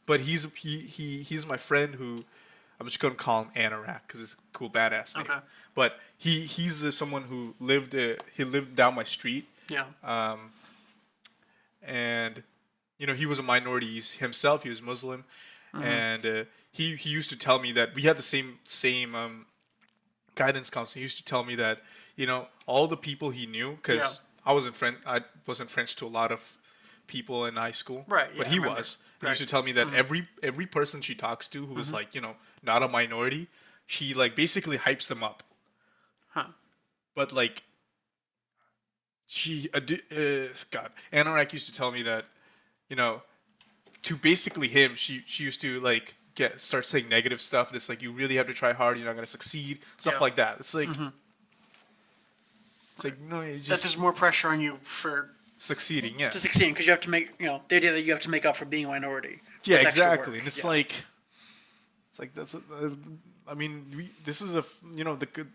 but he's my friend who, I'm just gonna call him Anorak because it's a cool badass name. Okay. But he's someone who lived down my street. Yeah. And he was a minority himself. He was Muslim, and he used to tell me that we had the same guidance counselor. He used to tell me that all the people he knew, because I wasn't friends to a lot of people in high school, right? But he was. He used to tell me that every person she talks to who was like not a minority, she like basically hypes them up. But like God, Anorak used to tell me that to basically him, she used to like start saying negative stuff. And it's like, you really have to try hard. You're not going to succeed. Stuff like that. It's like, it's like, no, it's just that there's more pressure on you for succeeding. Yeah. To succeed, because you have to make, the idea that you have to make up for being a minority. Yeah, exactly. And it's like that's. I mean, this is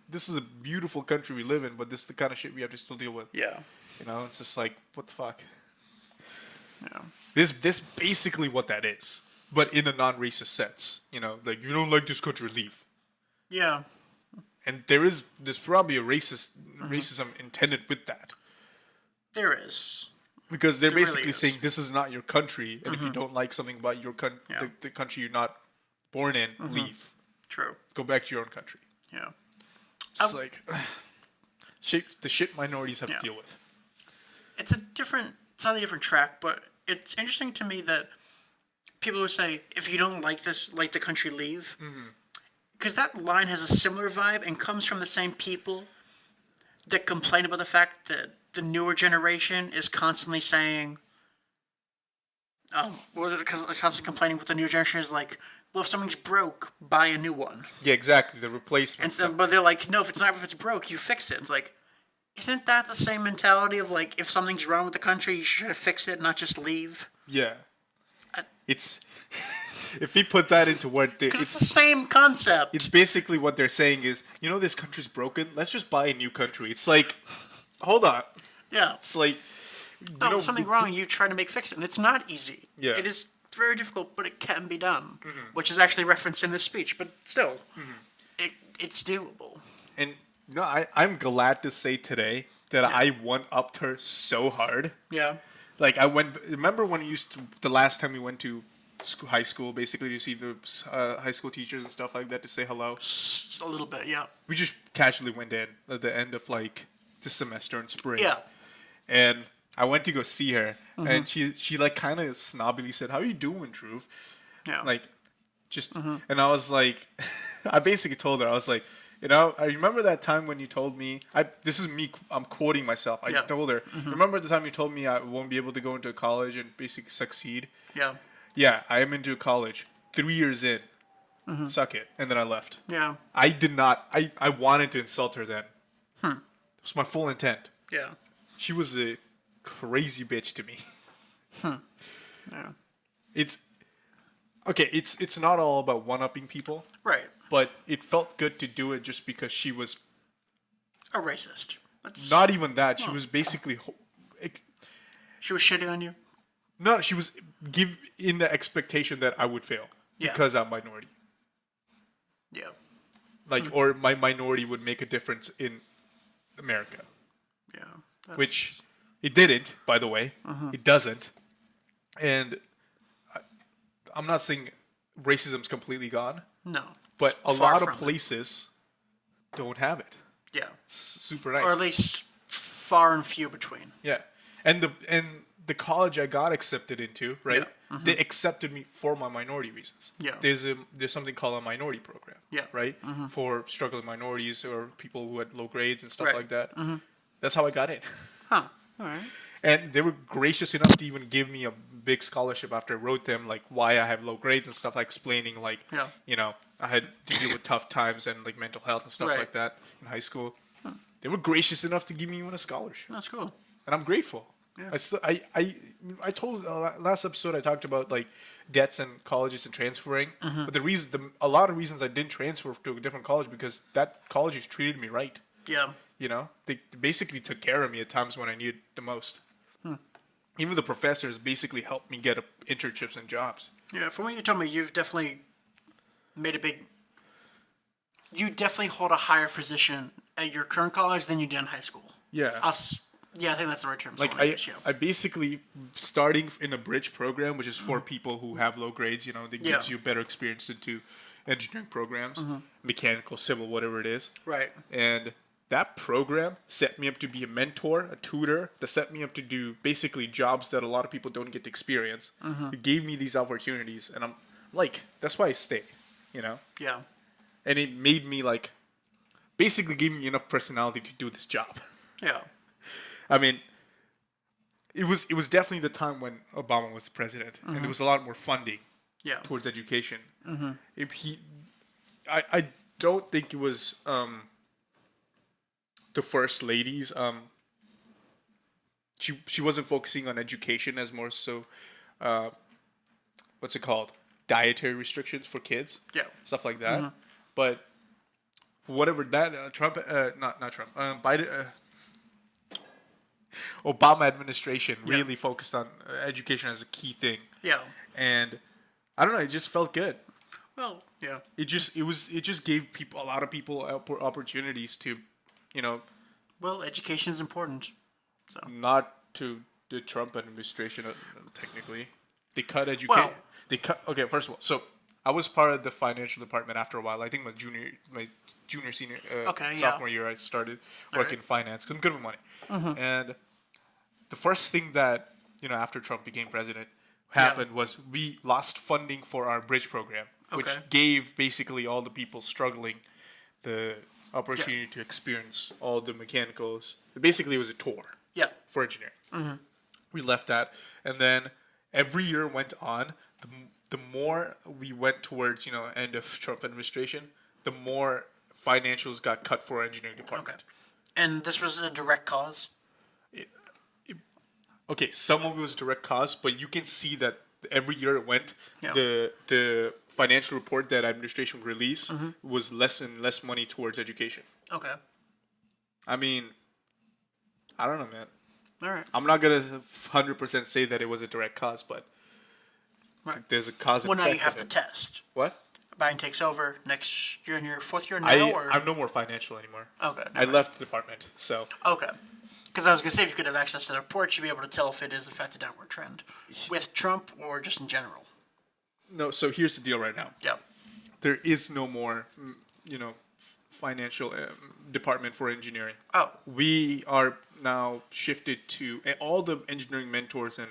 this is a beautiful country we live in, but this is the kind of shit we have to still deal with. Yeah. It's just like, what the fuck. Yeah. This basically what that is, but in a non-racist sense. Like, you don't like this country, leave. Yeah. And there's probably a racism intended with that. There is. Because they're basically really saying this is not your country, and if you don't like something about your the country you're not born in, leave. True. Go back to your own country. Yeah. It's like the shit minorities have to deal with. It's on a different track, but it's interesting to me that people would say, if you don't like this, like the country, leave. Because that line has a similar vibe and comes from the same people that complain about the fact that the newer generation is constantly saying, because it's constantly complaining with the newer generation is like, well, if something's broke, buy a new one. Yeah, exactly. The replacement. And so, but they're like, no, if it's broke, you fix it. It's like, isn't that the same mentality of like, if something's wrong with the country, you should fix it, not just leave? Yeah. It's if we put that into what Because it's the same concept. it's basically what they're saying is, this country's broken. Let's just buy a new country. It's like, hold on. Yeah. It's like, No, there's something wrong. You try to fix it, and it's not easy. Yeah. It is very difficult, but it can be done, which is actually referenced in this speech. But still, it's doable. And I'm glad to say today that I one-upped her so hard. Yeah. Like remember when the last time we went to high school, basically to see the high school teachers and stuff like that to say hello. Just a little bit, yeah. We just casually went in at the end of like the semester in spring. Yeah. And I went to go see her, and she like kind of snobbily said, "How you doing, Drew?" Yeah. Like, just and I was like, I basically told her, I was like, I remember that time when you told me, this is me, I'm quoting myself. I told her, remember the time you told me I won't be able to go into college and basically succeed? Yeah. Yeah, I am into college. 3 years in. Suck it. And then I left. Yeah. I did not, I wanted to insult her then. It was my full intent. Yeah. She was a crazy bitch to me. Yeah. It's not all about one-upping people. Right. But it felt good to do it just because she was A racist. That's not even that. She was basically She was shitting on you. no. She was in the expectation that I would fail Yeah. because I'm minority. Yeah. Like, or my minority would make a difference in America, Yeah. which it didn't. By the way, it doesn't. And I'm not saying racism's completely gone, No. but It's a far lot of from it. places don't have it. Yeah. It's super nice. Or at least far and few between. Yeah, and the college I got accepted into, right? Yeah. They accepted me for my minority reasons. Yeah. There's something called a minority program. Yeah. Right. For struggling minorities or people who had low grades and stuff Right. like that. That's how I got in. Huh. All right. And they were gracious enough to even give me a big scholarship after I wrote them, like why I have low grades and stuff, like explaining like, Yeah. I had to deal with tough times and like mental health and stuff Right. like that in high school. They were gracious enough to give me even a scholarship, That's cool. and I'm grateful. Yeah. I told last episode I talked about like debts and colleges and transferring, but a lot of reasons I didn't transfer to a different college because that college has treated me right. Yeah. They basically took care of me at times when I needed the most. Even the professors basically helped me get internships and jobs. Yeah. From what you told me, you've definitely made a big. You definitely hold a higher position at your current college than you did in high school. Yeah. Yeah, I think that's the right term. Like I basically starting in a bridge program, which is for people who have low grades. That gives you better experience into engineering programs, mechanical, civil, whatever it is. Right. And that program set me up to be a mentor, a tutor. That set me up to do basically jobs that a lot of people don't get to experience. It gave me these opportunities, and I'm like, that's why I stay. Yeah. And it made me like, basically gave me enough personality to do this job. Yeah. I mean, it was definitely the time when Obama was the president, and there was a lot more funding Yeah. towards education. I don't think it was the first ladies. She wasn't focusing on education as more so, what's it called? Dietary restrictions for kids. Yeah. Stuff like that. But whatever that Trump, not Trump, Biden. Obama administration really focused on education as a key thing, Yeah. and I don't know, it just felt good. Well, yeah. It just gave a lot of people opportunities to, Well, education is important. So. not to the Trump administration technically. They cut education. Well- Okay, first of all, so I was part of the financial department after a while. I think my junior, senior, sophomore year, I started working in finance 'cause I'm good with money. And the first thing that after Trump became president happened was we lost funding for our bridge program, which Okay. gave basically all the people struggling the opportunity to experience all the mechanicals. Basically, it was a tour Yeah. for engineering. We left that, and then every year went on. The more we went towards end of Trump administration, the more financials got cut for our engineering department. And this was a direct cause? Okay, some of it was direct cause, but you can see that every year it went, Yeah. the financial report that administration would release was less and less money towards education. Okay. I mean, I don't know, man. All right. I'm not gonna 100% say that it was a direct cause, but Right. there's a cause. Well, now you effect have of the it. test. What? Biden takes over next year in your fourth year now, I'm no more financial anymore. Okay. I left the department, so Okay. Because I was going to say, if you could have access to the report, you'd be able to tell if it is, in fact, a downward trend with Trump or just in general. no. So here's the deal right now. Yep. There is no more, financial department for engineering. Oh. We are now shifted to all the engineering mentors and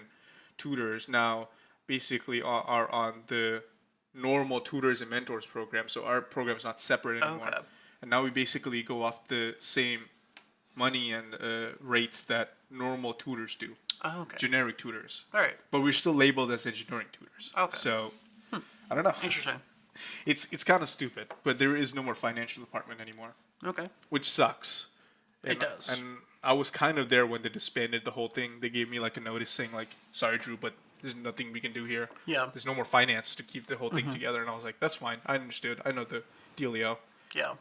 tutors now basically are on the normal tutors and mentors program. So our program is not separate anymore. Okay. And now we basically go off the same money and rates that normal tutors do. Oh, okay. Generic tutors. All right. But we're still labeled as engineering tutors. Okay. So I don't know. Interesting. It's kind of stupid, but there is no more financial department anymore, Okay. which sucks. It does. And I was kind of there when they disbanded the whole thing. They gave me like a notice saying like, "Sorry, Drew, but there's nothing we can do here. Yeah. There's no more finance to keep the whole thing together." And I was like, "That's fine. I understood. I know the dealio. Yeah.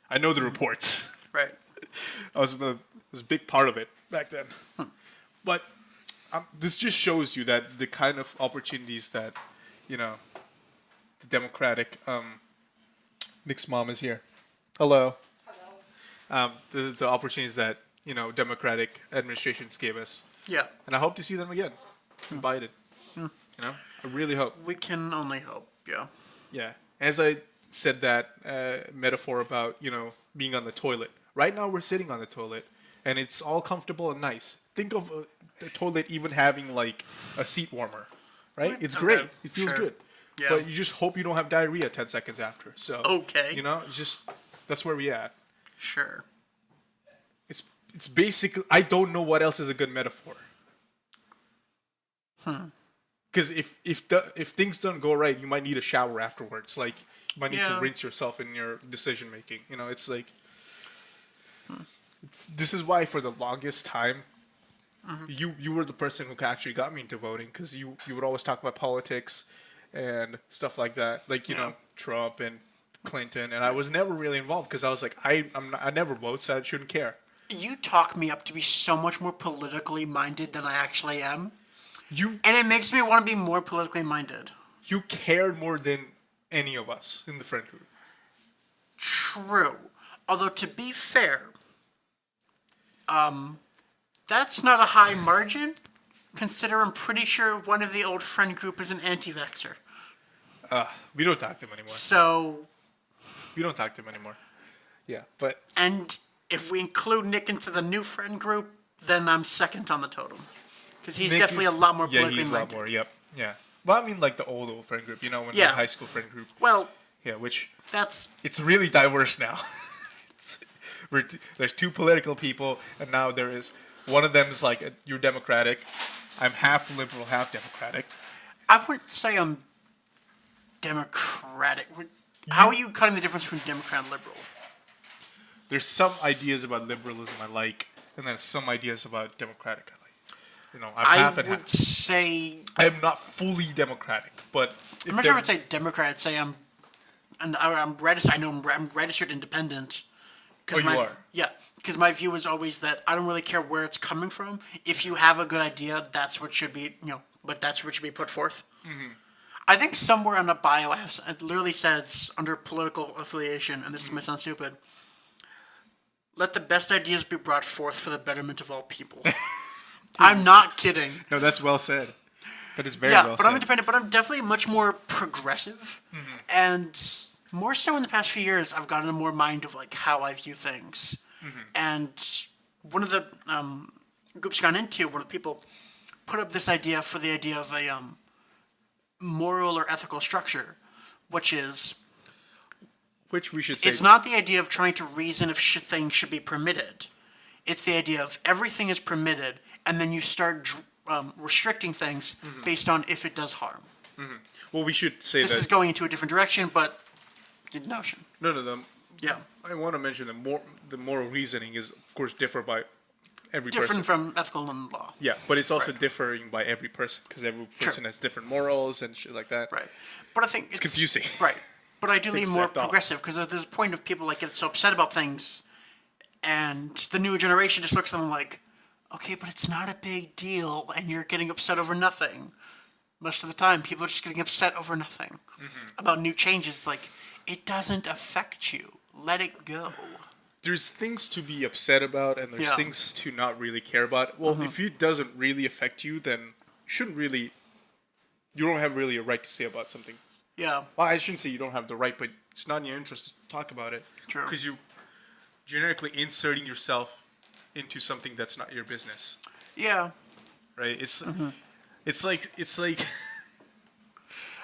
I know the reports. Right. I was a big part of it back then." But this just shows you that the kind of opportunities that the Democratic Nick's mom is here. Hello. The opportunities that Democratic administrations gave us, Yeah. and I hope to see them again in Biden. I really hope. We can only hope. Yeah. Yeah. As I said that metaphor about being on the toilet. Right now we're sitting on the toilet, and it's all comfortable and nice. Think of the toilet even having like a seat warmer, right? It's Okay, great. It feels sure. good. Yeah. But you just hope you don't have diarrhea 10 seconds after. So Okay. it's just that's where we at. Sure. It's basically I don't know what else is a good metaphor. Because if things don't go right, you might need a shower afterwards. Like you might need to Yeah. rinse yourself in your decision making. It's like this is why for the longest time you were the person who actually got me into voting because you would always talk about politics and stuff like that, like Trump and Clinton, and I was never really involved because I was like I never vote, so I shouldn't care. You talk me up to be so much more politically minded than I actually am. You And it makes me want to be more politically minded. you cared more than any of us in the friend group. True. Although, to be fair, that's not a high margin, consider I'm pretty sure one of the old friend group is an anti-vaxxer. We don't talk to him anymore. So, We don't talk to him anymore. Yeah, but and if we include Nick into the new friend group, then I'm second on the totem. Because he's Nick definitely is- a lot more Yeah, politically he's a lot minded. more. Yep. Yeah. Well, I mean, like the old friend group. When Yeah. the high school friend group. Well, Yeah, which that's... it's really diverse now. There's two political people, and now there is one of them is like you're Democratic. I'm half liberal, half Democratic. I wouldn't say I'm Democratic. How are you cutting the difference between Democrat and liberal? There's some ideas about liberalism I like, and then some ideas about Democratic I like. I'm I half and would half. say... I am not fully Democratic, but if I'm not sure I would say Democrat. I'd say I'm registered. I know I'm registered independent. Oh, you are? Yeah, because my view is always that I don't really care where it's coming from. If you have a good idea, that's what should be, but that's what should be put forth. Mm-hmm. I think somewhere on a bio, it literally says under political affiliation, and this might sound stupid. Let the best ideas be brought forth for the betterment of all people. I'm not kidding. No, that's well said. That is very Yeah, well but said. I'm independent, but I'm definitely much more progressive. And more so in the past few years, I've gotten a more mind of like how I view things. And one of the groups I've gone into, one of the people put up this idea for the idea of a moral or ethical structure, which is Which we should say. it's not the idea of trying to reason if things should be permitted. It's the idea of everything is permitted, and then you start restricting things based on if it does harm. Well, we should say This that. is going into a different direction, but the notion. No. Yeah. I want to mention the moral reasoning is, of course, differ by every different person. from ethical and law. Yeah, but it's also Right. differing by every person because every True. person has different morals and shit like that. Right. But I think it's confusing. Right. But I do lean Takes more that thought. progressive because there's a point of people like get so upset about things, and the new generation just looks at them like, okay, but it's not a big deal, and you're getting upset over nothing. Most of the time, people are just getting upset over nothing about new changes. It's like, it doesn't affect you. Let it go. There's things to be upset about and there's Yeah. things to not really care about. Well, if it doesn't really affect you, then you shouldn't really. You don't have really a right to say about something. Yeah. Well, I shouldn't say you don't have the right, but it's not in your interest to talk about it. True. Because you generically inserting yourself into something that's not your business, Yeah. right? It's like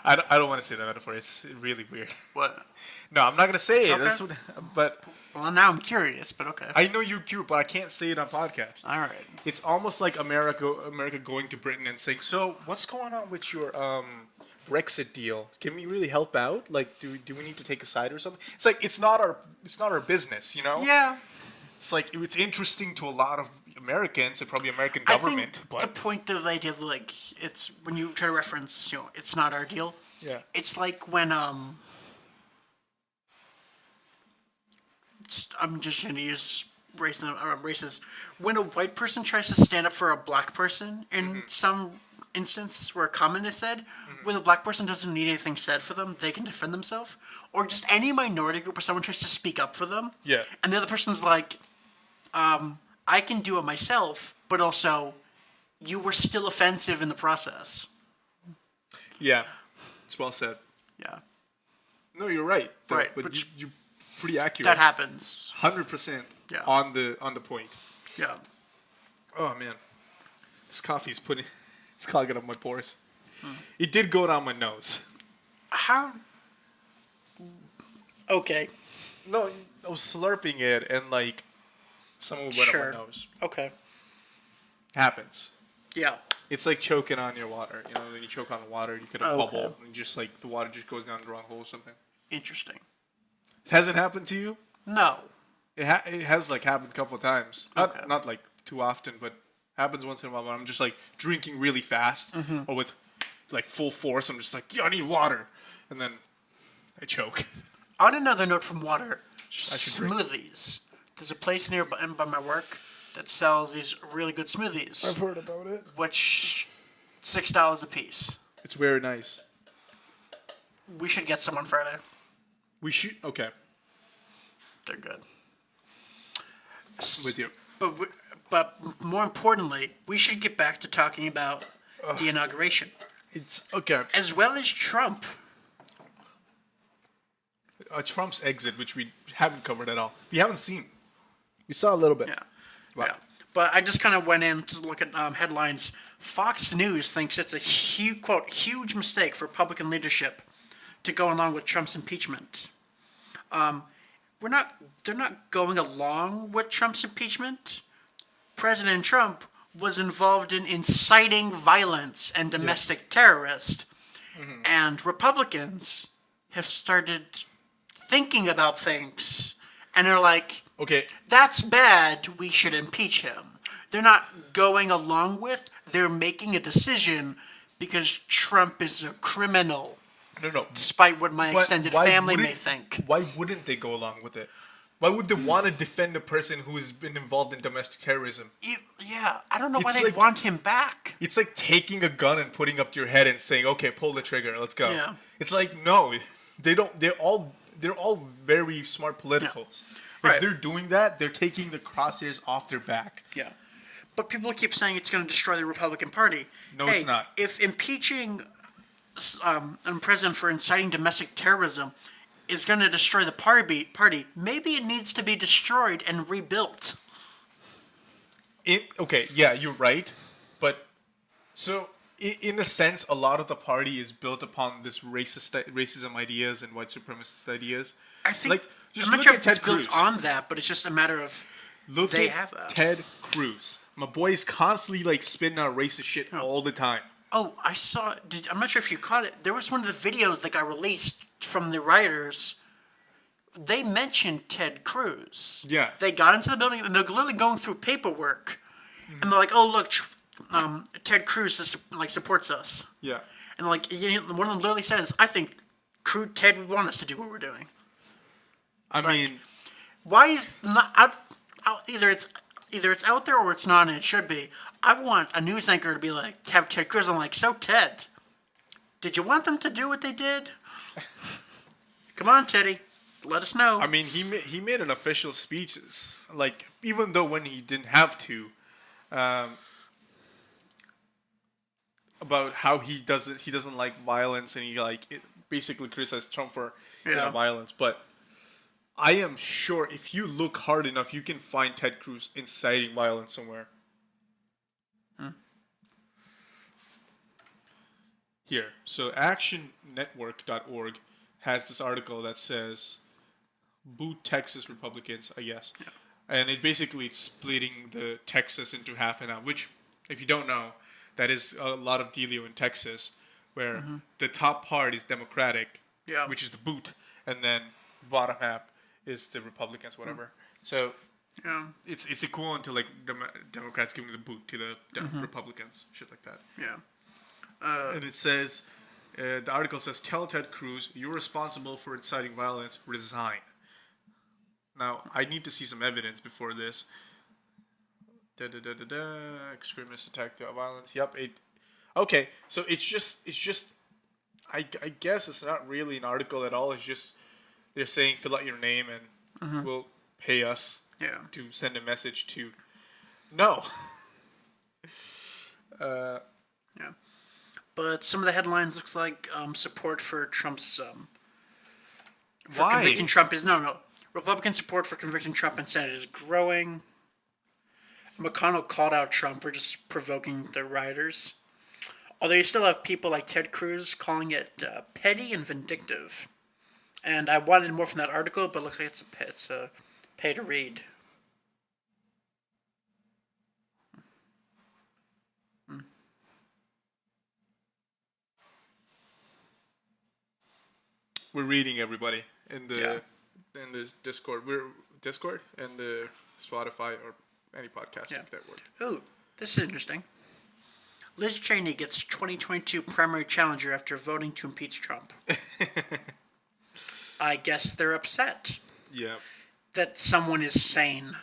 I don't want to say that metaphor. It's really weird. What? No, I'm not gonna say it. Okay. That's what, but Well, now I'm curious, but okay. I know you're cute, but I can't say it on podcast. All right. It's almost like America going to Britain and saying, "So, what's going on with your Brexit deal? Can we really help out? Like, do we need to take a side or something?" It's like it's not our business, you know? Yeah. It's like it's interesting to a lot of Americans and probably American I government, think but the point of the idea, like, it's when you try to reference, it's not our deal. yeah, It's like when I'm just going to use races. When a white person tries to stand up for a black person, in some instance where a comment is said, where the black person doesn't need anything said for them, they can defend themselves, or just any minority group where someone tries to speak up for them, Yeah. and the other person's like, I can do it myself, but also, you were still offensive in the process. yeah, it's well said. Yeah, No, you're right. Right, but but you're pretty accurate. that happens. 100% Yeah. on the point. Yeah. Oh man, this coffee's it's clogging up my pores. It did go down my nose. How? Okay. No, I was slurping it and like someone went Sure. up my nose. Okay. Happens. Yeah. It's like choking on your water. You know, when you choke on the water, you get a Okay. bubble and just like the water just goes down the wrong hole or something. Interesting. Has it happened to you? No. It has like happened a couple of times. Okay. Not like too often, but happens once in a while when I'm just like drinking really fast or with like full force. I'm just like, yeah, I need water, and then I choke. On another note from water, should drink. smoothies. There's a place nearby by my work that sells these really good smoothies, heard about it. which $6 a piece. It's very nice. We should get some on Friday. We should. Okay, They're good. with you. But more importantly, we should get back to talking about the inauguration, It's okay. as well as Trump. Trump's exit, which we haven't covered at all. We haven't seen. We saw a little bit. Yeah. Wow. Yeah. But I just kind of went in to look at headlines. Fox News thinks it's a huge mistake for Republican leadership to go along with Trump's impeachment. They're not going along with Trump's impeachment. President Trump was involved in inciting violence and domestic terrorist. And Republicans have started thinking about things and are like, Okay. that's bad, we should impeach him. They're not going along with, they're making a decision because Trump is a criminal, No. despite what my But extended why family may wouldn't- think. Why wouldn't they go along with it? Why would they want to defend a person who's been involved in domestic terrorism? Yeah, I don't know why It's they like- want him back. It's like taking a gun and putting up to your head and saying, "Okay, pull the trigger, let's go." Yeah. It's like no, they don't. They're all very smart politicals. Right. If they're doing that, they're taking the crosshairs off their back. Yeah. But people keep saying it's going to destroy the Republican Party. No, it's not. If impeaching a president for inciting domestic terrorism is going to destroy the party, maybe it needs to be destroyed and rebuilt. Okay, yeah, you're right, but so in a sense, a lot of the party is built upon this racism ideas and white supremacist ideas. I think like just I'm not look sure at if it's Ted built Cruz. on that, but it's just a matter of Look they at have that. Ted Cruz. My boy is constantly like spitting out racist shit all the time. Oh, I saw. I'm not sure if you caught it. There was one of the videos that got released from the rioters. They mentioned Ted Cruz. Yeah. They got into the building and they're literally going through paperwork, and they're like, "Oh look, Ted Cruz supports us," Yeah. and like one of them literally says, "I think Ted would want us to do what we're doing." I like- mean, Why is not either it's out there or it's not, and it should be. I want a news anchor to be like, have Ted Cruz. I'm like, so Ted, did you want them to do what they did? Come on, Teddy, let us know. I mean, he made an official speeches, like, even though when he didn't have to, about how he doesn't like violence, and he basically criticized Trump for Yeah. violence. But I am sure if you look hard enough, you can find Ted Cruz inciting violence somewhere. Here, so actionnetwork.org has this article that says boot Texas Republicans, I guess. Yeah. And it's splitting the Texas into half and half, which, if you don't know, that is a lot of dealio in Texas, where the top part is Democratic, Yeah. which is the boot, and then bottom half is the Republicans, whatever. So Yeah, it's equivalent to like Democrats giving the boot to the Republicans, shit like that. yeah. And it says, the article says, tell Ted Cruz, you're responsible for inciting violence, resign. Now, I need to see some evidence before this. Extremist attack to violence. Yep. Okay, so it's just, I guess it's not really an article at all. It's just, they're saying fill out your name and we'll pay us Yeah. to send a message to, no. Yeah. But some of the headlines looks like support for Trump's for Why? convicting Trump is no. Republican support for convicting Trump in Senate is growing. McConnell called out Trump for just provoking the rioters. Although you still have people like Ted Cruz calling it petty and vindictive. And I wanted more from that article, but it looks like it's a pay to read. We're reading everybody in the Yeah. in the Discord. We're Discord and the Spotify or any podcast Yeah. network. Ooh, this is interesting. Liz Cheney gets 2022 primary challenger after voting to impeach Trump. I guess they're upset Yeah. that someone is sane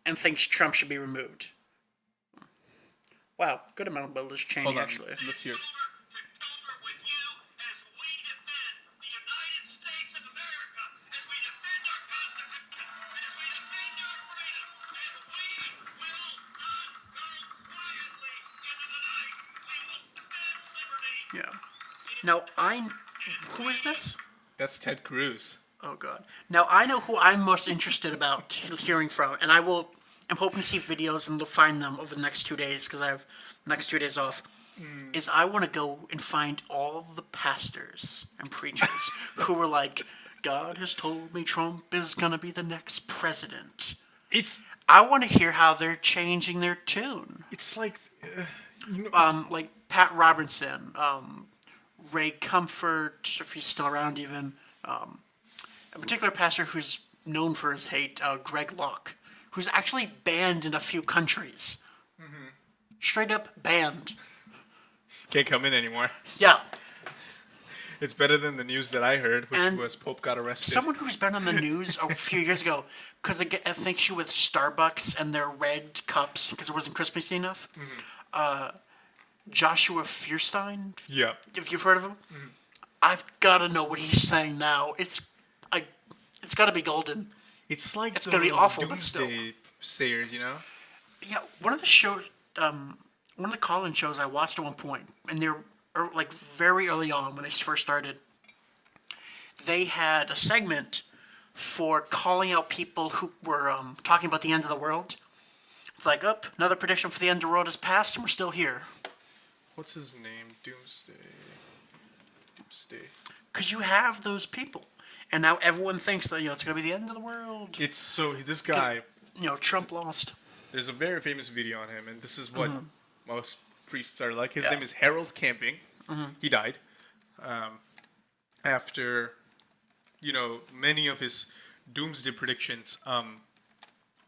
and thinks Trump should be removed. Wow, good amount about Liz Cheney, Hold on. actually. Let's hear. with you as we defend the United States of America, as we defend our Constitution, as we defend our freedom, and we will not go quietly into the night. We will defend liberty. Yeah. Now, who is this? That's Ted Cruz. Oh, God. Now, I know who I'm most interested about hearing from, and I'm hoping to see videos and find them over the next 2 days, because I have the next 2 days off, is I want to go and find all the pastors and preachers who were like, God has told me Trump is going to be the next president. It's I want to hear how they're changing their tune. like Like Pat Robertson, Ray Comfort, if he's still around even. A particular pastor who's known for his hate, Greg Locke, who's actually banned in a few countries. Straight up banned. can't come in anymore. Yeah. It's better than the news that I heard, which And was Pope got arrested. Someone who's been on the news a few years ago, because I think you with Starbucks and their red cups, because it wasn't Christmassy enough. Joshua Fierstein, Yeah. if you've heard of him. I've got to know what he's saying now. It's got to be golden. It's like It's gonna be those awful, but still. doomsday sayers, you know? Yeah, one of the call-in shows I watched at one point, and they're like very early on when they first started. They had a segment for calling out people who were talking about the end of the world. It's like, another prediction for the end of the world has passed, and we're still here. What's his name? Doomsday. Because you have those people, and now everyone thinks that it's going to be the end of the world. It's so this guy. Trump lost. There's a very famous video on him, and this is what most priests are like. His Yeah. name is Harold Camping. He died after, many of his doomsday predictions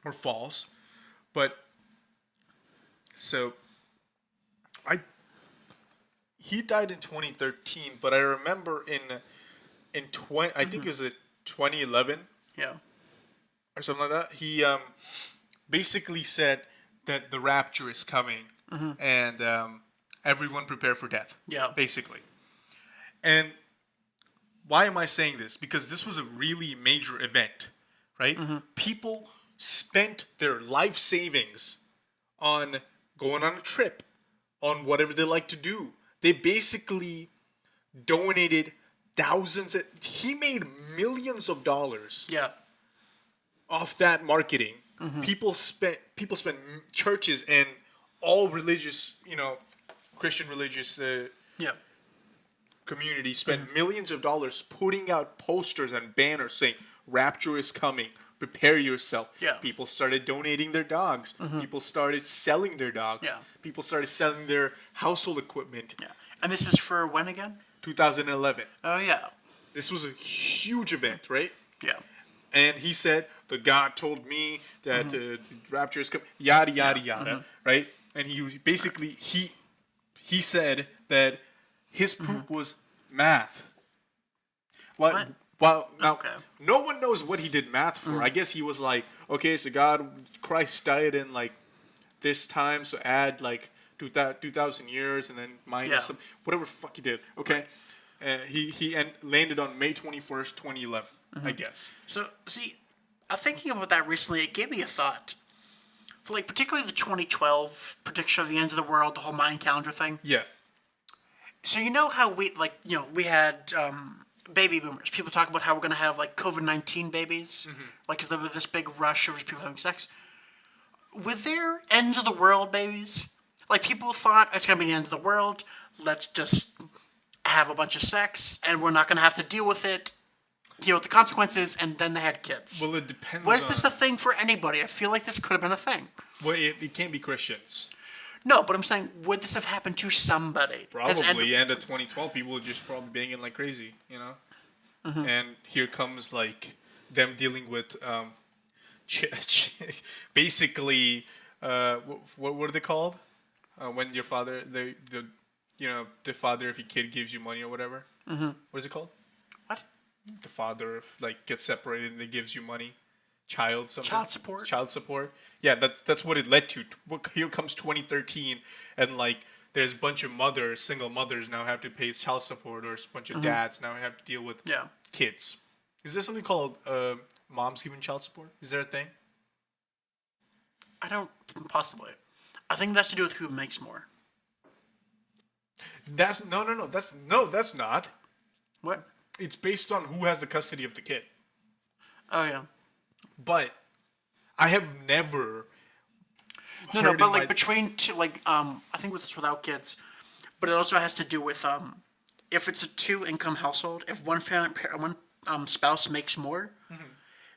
were false. But So, I he died in 2013, but I remember in 20 I think it was 2011 Yeah. or something like that. He basically said that the rapture is coming and everyone prepare for death. Yeah. Basically. And why am I saying this? Because this was a really major event, right? People spent their life savings on going on a trip, on whatever they like to do. They basically donated thousands. He made millions of dollars Yeah. off that marketing. People spent churches and all religious, Christian religious Yeah. community spent millions of dollars putting out posters and banners saying rapture is coming, prepare yourself. Yeah. People started donating their dogs. People started selling their dogs. Yeah. People started selling their household equipment. Yeah. And this is for when again? 2011. Oh yeah. This was a huge event, right? Yeah. And he said, the God told me that the rapture is coming, yada, yada, yada, right? And he basically, he said that his poop was math. What? Well, now, Okay. no one knows what he did math for. I guess he was like, okay, so Christ died in like this time, so add like 2,000 years and then minus Yeah. some, whatever the fuck he did. Okay. He landed on May 21st, 2011, I guess. So see, I'm thinking about that recently. It gave me a thought. For like particularly the 2012 prediction of the end of the world, the whole Mayan calendar thing. Yeah. So you know how we had baby boomers. People talk about how we're gonna have like COVID-19 babies, like because there was this big rush of people having sex. Were there end of the world babies? Like people thought it's gonna be the end of the world. Let's just have a bunch of sex, and we're not gonna have to deal with it, deal with the consequences, and then they had kids. Well, it depends. Was this a thing for anybody? I feel like this could have been a thing. Well, it can't be Christians. No, but I'm saying, would this have happened to somebody? Probably. End of 2012, people were just probably banging like crazy, And here comes like them dealing with basically what are they called? When your father the father if your kid gives you money or whatever. What is it called? What? The father like gets separated and they gives you money. Child something. Child support. Child support. Yeah, that's what it led to. Here comes 2013, and like there's a bunch of single mothers now have to pay child support, or a bunch of dads now have to deal with kids. Is there something called moms giving child support? Is there a thing? I don't possibly. I think it has to do with who makes more. That's no. That's not. What? It's based on who has the custody of the kid. Oh yeah. But I have never. No, but like between two, like I think with this without kids, but it also has to do with if it's a 2-income household, if one spouse makes more,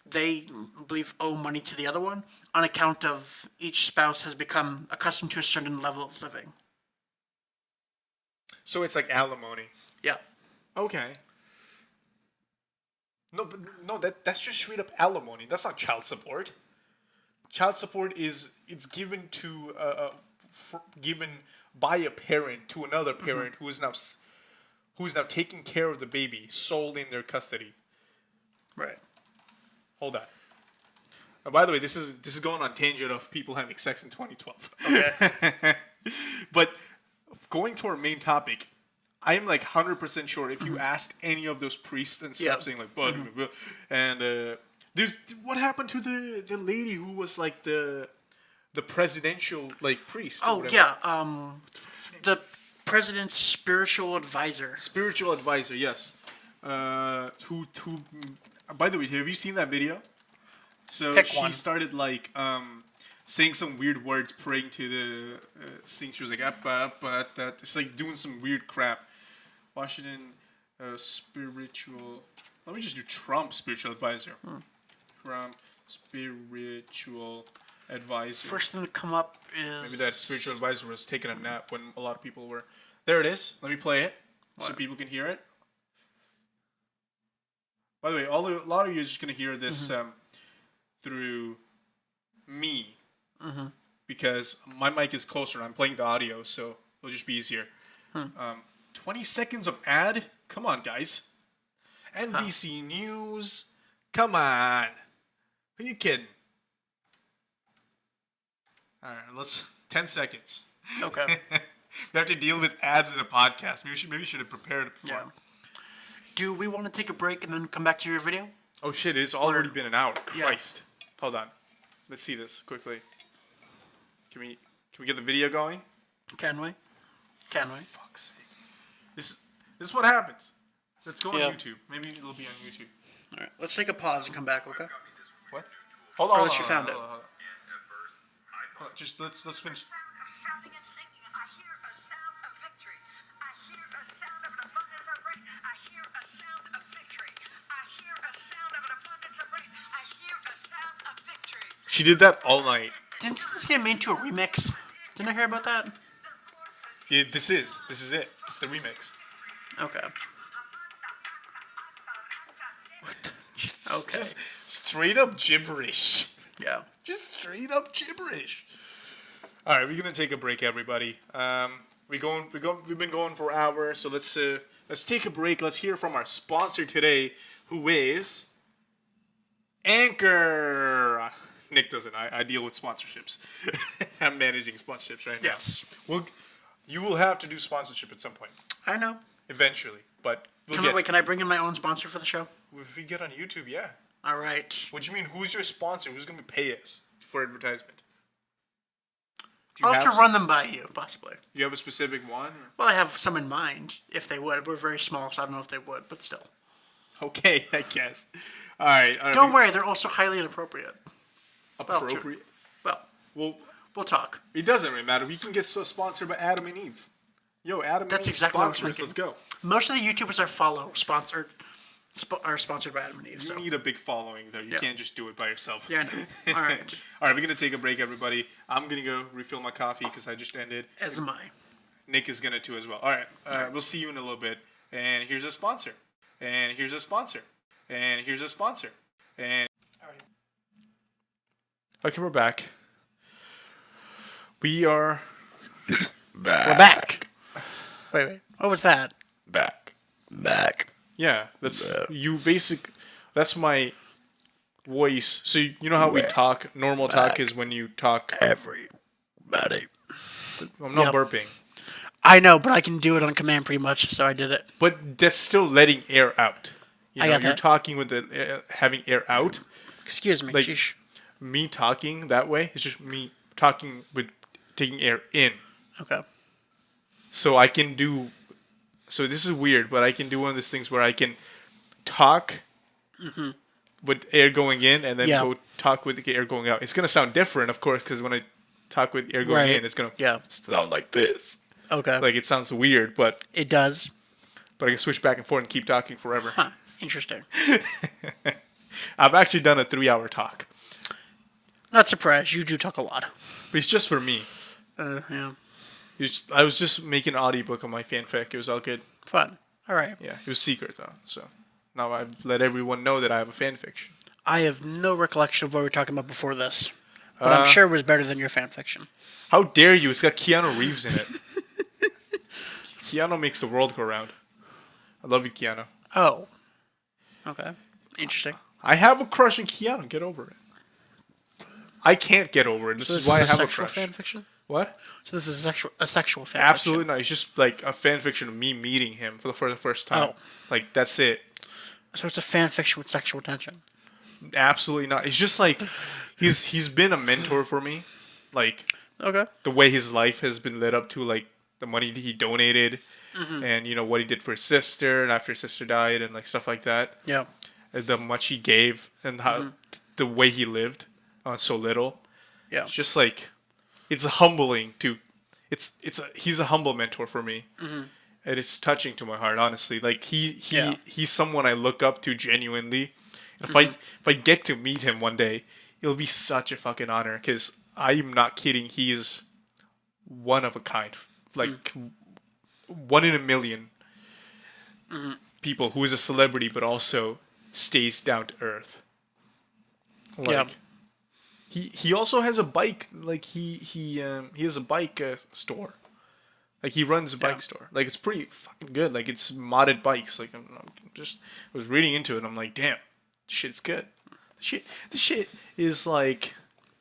they believe owe money to the other one on account of each spouse has become accustomed to a certain level of living. So it's like alimony. Yeah. Okay. That's just straight up alimony. That's not child support. Child support it's given to given by a parent to another parent who is now taking care of the baby, solely in their custody. Right. Hold on. By the way, this is going on tangent of people having sex in 2012. Okay. But going to our main topic, I am like 100% sure if you ask any of those priests and stuff, saying like, "But," and there's what happened to the lady who was like the presidential like priest. Oh yeah. The president's spiritual advisor. Spiritual advisor, yes. Who? By the way, have you seen that video? So Pick she one. started like saying some weird words, praying to the thing. She was like, that. It's like doing some weird crap. Washington spiritual. Let me just do Trump spiritual advisor. Trump spiritual advisor. First thing to come up is Maybe that spiritual advisor was taking a nap when a lot of people were. There it is. Let me play it so people can hear it. By the way, a lot of you are just gonna hear this through me. because my mic is closer and I'm playing the audio, so it'll just be easier. 20 seconds of ad? Come on, guys. NBC News. Come on. Who are you kidding? All right, let's 10 seconds. Okay. We have to deal with ads in a podcast. Maybe we should have prepared it before. Yeah. Do we want to take a break and then come back to your video? Oh shit, it's already been an hour. Yeah. Christ. Hold on. Let's see this quickly. Can we get the video going? Can we? Can we? Fuck's sake. This is what happens. Let's go on Yeah. YouTube. Maybe it'll be on YouTube. All right. Let's take a pause and come back, okay? What? Hold on. Unless you found it. Hold on. Just let's finish. Shouting and singing, I hear a sound of victory. I hear a sound of an abundance of rain. I hear a sound of victory. I hear a sound of an abundance of rain. I hear a sound of victory. She did that all night. Didn't this get made into a remix? Didn't I hear about that? Yeah, this is it. This is the remix. Okay. Okay. Just straight up gibberish. Yeah. Just straight up gibberish. All right, we're gonna take a break, everybody. We've been going for hours, so let's take a break. Let's hear from our sponsor today, who is Anchor. Nick doesn't. I deal with sponsorships. I'm managing sponsorships right now. Yes. You will have to do sponsorship at some point, I know. eventually. But Can I bring in my own sponsor for the show? if we get on YouTube, yeah. All right. What do you mean? Who's your sponsor? Who's gonna pay us for advertisement? Do I'll have to run them by you, possibly. You have a specific one? Or? Well, I have some in mind, if they would. We're very small, so I don't know if they would, but still. Okay, I guess. All right. Don't worry, they're also highly inappropriate. Appropriate. Well, Well, we'll talk. it doesn't really matter. We can get sponsored by Adam and Eve. Yo, Adam That's and Eve exactly what I was sponsor us. thinking. Let's go. Most of the YouTubers I follow are sponsored by Adam and Eve. You So. need a big following, though. You Yeah. can't just do it by yourself. Yeah, I know. All right. All right, we're going to take a break, everybody. I'm going to go refill my coffee because I just ended. As am I. Nick is going to too as well. All right. We'll see you in a little bit. And here's a sponsor. And here's a sponsor. And here's a sponsor. And okay, we're back. We are back. We're back. Wait. What was that? Back. Yeah, that's you basic. That's my voice. So you know how we talk. Normal talk is when you talk. Everybody. I'm not Yep. burping, I know, but I can do it on command pretty much, so I did it. but that's still letting air out. You I know, got you're that. talking with the having air out. Excuse me. Like- Sheesh. Me talking that way is just me talking with taking air in. Okay. So I can do. So this is weird, but I can do one of those things where I can talk with air going in, and then Yeah. go talk with the air going out. It's gonna sound different, of course, because when I talk with air going Right. in, it's gonna Yeah. sound like this. Okay. Like it sounds weird, but It does. I can switch back and forth and keep talking forever. Huh. Interesting. I've actually done a 3-hour talk, Not surprised. You do talk a lot. but it's just for me. Yeah. I was just making an audiobook on my fanfic. It was all good. Fun. All right. Yeah, it was secret though. So now I've let everyone know that I have a fanfiction. I have no recollection of what we were talking about before this, but I'm sure it was better than your fan fiction. How dare you? It's got Keanu Reeves in it. Keanu makes the world go round. I love you, Keanu. Oh. Okay. Interesting. I have a crush on Keanu. Get over it. I can't get over it. This is why I have a sexual crush. fan fiction. What? So this is a sexual fan Absolutely fiction. not. It's just like a fan fiction of me meeting him for the first time. Oh. Like that's it. So it's a fan fiction with sexual tension. Absolutely not. It's just like he's been a mentor for me. Like Okay. the way his life has been led up to, like the money that he donated, and you know what he did for his sister, and after his sister died, and like stuff like that. Yeah. The much he gave, and how the way he lived on so little. Yeah. It's just like it's humbling to. He's a humble mentor for me, and it's touching to my heart. Honestly, like Yeah. he's someone I look up to genuinely. And if I get to meet him one day, it'll be such a fucking honor because I am not kidding. He is one of a kind, like one in a million people who is a celebrity but also stays down to earth. Like, Yeah. He also has a bike. Like he has a bike store. Like he runs a bike store. Like it's pretty fucking good. Like it's modded bikes. Like I'm just I was reading into it. And I'm like, damn, shit's good. The shit is like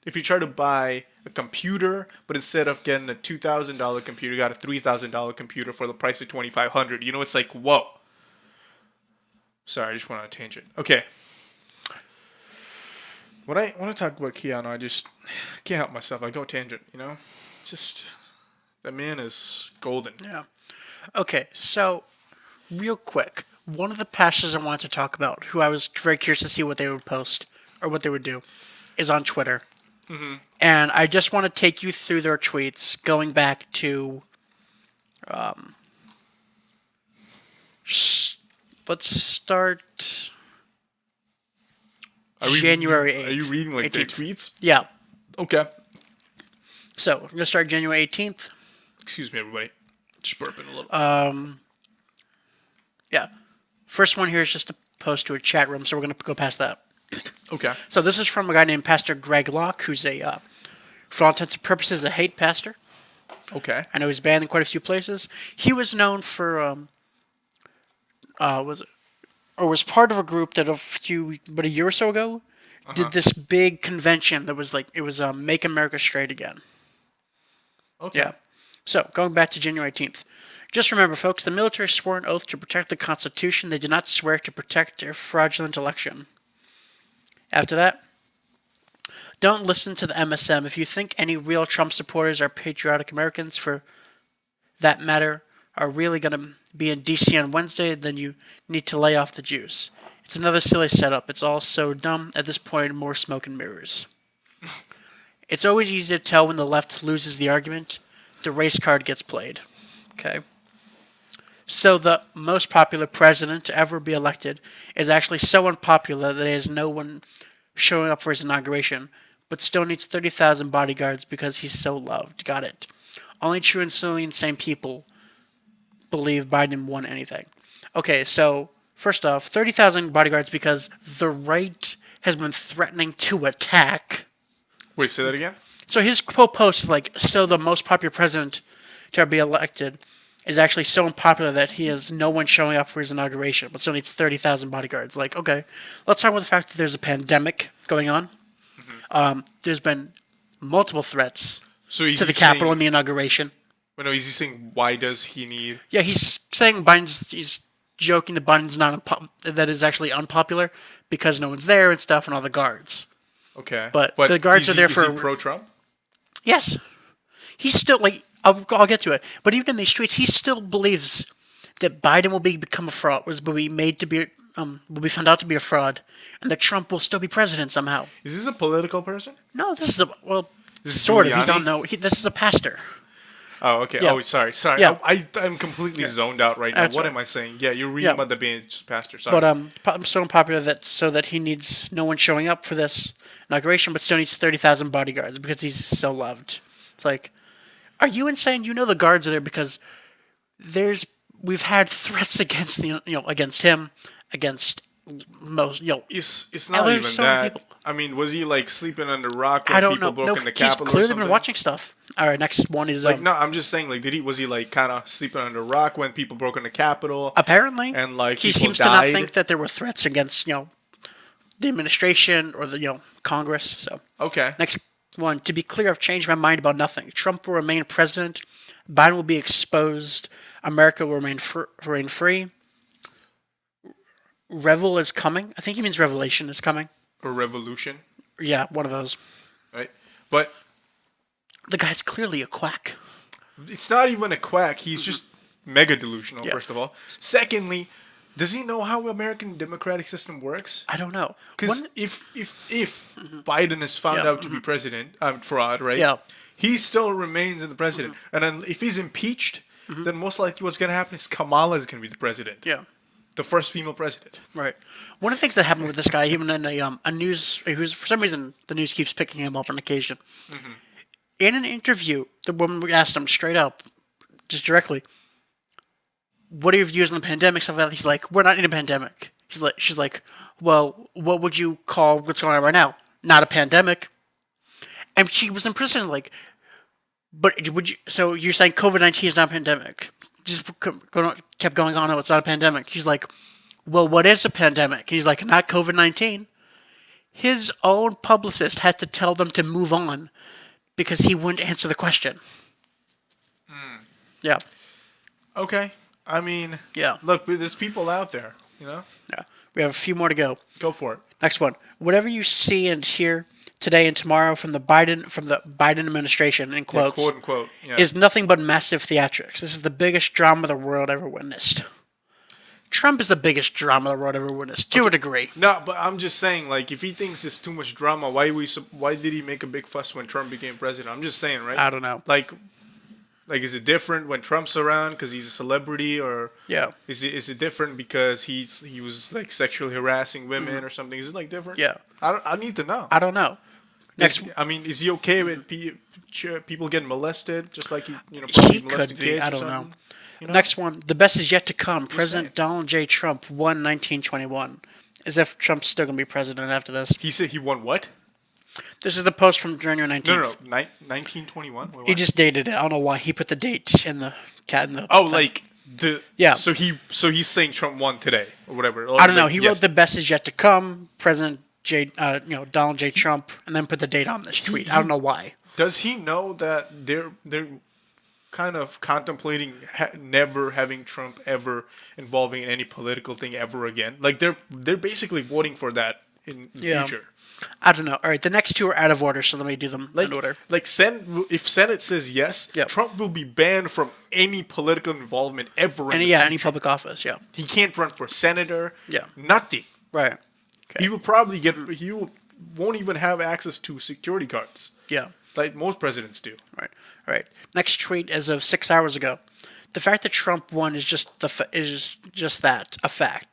if you try to buy a computer, but instead of getting a $2,000 computer, you got a $3,000 computer for the price of $2,500. You know, it's like whoa. Sorry, I just went on a tangent. Okay. When I talk about Keanu, I just can't help myself. I go tangent. You know, it's just. That man is golden. Yeah. Okay, so real quick, one of the pastors I wanted to talk about, who I was very curious to see what they would post or what they would do, is on Twitter. Mm-hmm. And I just want to take you through their tweets going back to, let's start January 8th. Are you reading like 18th. their tweets? Yeah. Okay. So we're going to start January 18th. Excuse me, everybody. Just burping a little. Yeah. First one here is just a post to a chat room, so we're going to go past that. Okay. So this is from a guy named Pastor Greg Locke, who's for all intents and purposes, a hate pastor. Okay. I know he's banned in quite a few places. He was known for, was part of a group that about a year or so ago, did this big convention that was like, it was Make America Straight Again. Okay. Yeah. So, going back to January 18th. Just remember, folks, the military swore an oath to protect the Constitution. They did not swear to protect their fraudulent election. After that, don't listen to the MSM. If you think any real Trump supporters are patriotic Americans, for that matter, are really going to be in D.C. on Wednesday, then you need to lay off the juice. It's another silly setup. It's all so dumb. At this point, more smoke and mirrors. It's always easy to tell when the left loses the argument. The race card gets played. Okay. So the most popular president to ever be elected is actually so unpopular that there's no one showing up for his inauguration, but still needs 30,000 bodyguards because he's so loved. Got it. Only true and silly insane people believe Biden won anything. Okay, so first off, 30,000 bodyguards because the right has been threatening to attack. Wait, say that again? So his quote post is like, so the most popular president to ever be elected is actually so unpopular that he has no one showing up for his inauguration, but still needs 30,000 bodyguards. Like, okay, let's talk about the fact that there's a pandemic going on. Mm-hmm. There's been multiple threats to the Capitol in the inauguration. Well, no, is he saying why does he need... Yeah, he's saying he's joking that Biden's that is actually unpopular because no one's there and stuff and all the guards. Okay. But the guards are there for... Is he pro-Trump? Yes. He's still, like, I'll get to it. But even in these tweets, he still believes that Biden will become a fraud, will be found out to be a fraud, and that Trump will still be president somehow. Is this a political person? No, this is This sort is of. He's Giuliani? this is a pastor. Oh, okay. Yeah. Oh, sorry. Yeah. I'm completely zoned out right now. That's What right. am I saying? Yeah, you're reading about the being pastor. Sorry. But I'm so unpopular that he needs no one showing up for this inauguration, but still needs 30,000 bodyguards because he's so loved. It's like, are you insane? You know the guards are there because we've had threats against against him, against most It's not even that. people. I mean, was he like sleeping under a rock when I don't people know. broke No, in the he's Capitol or clearly something? been watching stuff. All right, next one is No, I'm just saying, like, was he like kind of sleeping under a rock when people broke in the Capitol? apparently, and like he people seems to died? not think that there were threats against the administration or the Congress. So Okay. next one, to be clear, I've changed my mind about nothing. Trump will remain president. Biden will be exposed. America will remain free. Revel is coming. I think he means revelation is coming. A revolution, Yeah, one of those. right? But The guy's clearly a quack. it's not even a quack. He's just mega delusional, Yeah. first of all. Secondly, does he know how American democratic system works? I don't know. Because if Biden is found Yeah. out to be president, fraud, right? Yeah. He still remains in the president. And then if he's impeached, then most likely what's going to happen is Kamala is going to be the president. Yeah. The first female president. Right. One of the things that happened with this guy, even in a news, for some reason the news keeps picking him up on occasion. Mm-hmm. In an interview, the woman asked him straight up, just directly, "What are your views on the pandemic?" Stuff like that. He's like, "We're not in a pandemic." She's like, "Well, what would you call what's going on right now? Not a pandemic." And she was in prison, like, but would you? So you're saying COVID-19 is not a pandemic? Kept going on. Oh, it's not a pandemic. He's like, well, what is a pandemic? And he's like, not COVID-19. His own publicist had to tell them to move on because he wouldn't answer the question. Yeah, Okay. I mean, yeah, look, there's people out there, you know? yeah. We have a few more to go. Go for it. Next one. Whatever you see and hear today and tomorrow from the Biden administration, in Yeah, quotes, quote unquote. Yeah. is nothing but massive theatrics. This is the biggest drama the world ever witnessed. Trump is the biggest drama the world ever witnessed, to a degree. No, but I'm just saying, like, if he thinks it's too much drama, why did he make a big fuss when Trump became president? I'm just saying, right? I don't know. Like, is it different when Trump's around because he's a celebrity, or Yeah. is it different because he was like sexually harassing women or something? Is it like different? Yeah. I need to know. I don't know. Next, Is he okay with people getting molested, just like he he probably could molested be. kids I or don't know. something? You know? Next one. The best is yet to come. President saying. Donald J. Trump won 1921. As if Trump's still going to be president after this. He said he won what? This is the post from January 19th. No, 1921. He just dated it. I don't know why. He put the date in the cat in the. Oh, thing. like the Yeah. So he's saying Trump won today or whatever. I don't know. Like, He yes. wrote the best is yet to come. President Donald J. Trump, and then put the date on this tweet. I don't know why. Does he know that they're kind of contemplating never having Trump ever involving in any political thing ever again? Like they're basically voting for that in the Yeah. future. I don't know. All right, the next two are out of order, so let me do them in order. Like if Senate says yes, Yep. Trump will be banned from any political involvement ever. in the Any future. public office, yeah. He can't run for senator. Yeah. Nothing. Right. Okay. He will probably won't even have access to security cards Yeah. like most presidents do. Right. All right. Next tweet as of 6 hours ago. The fact that Trump won is just that, a fact.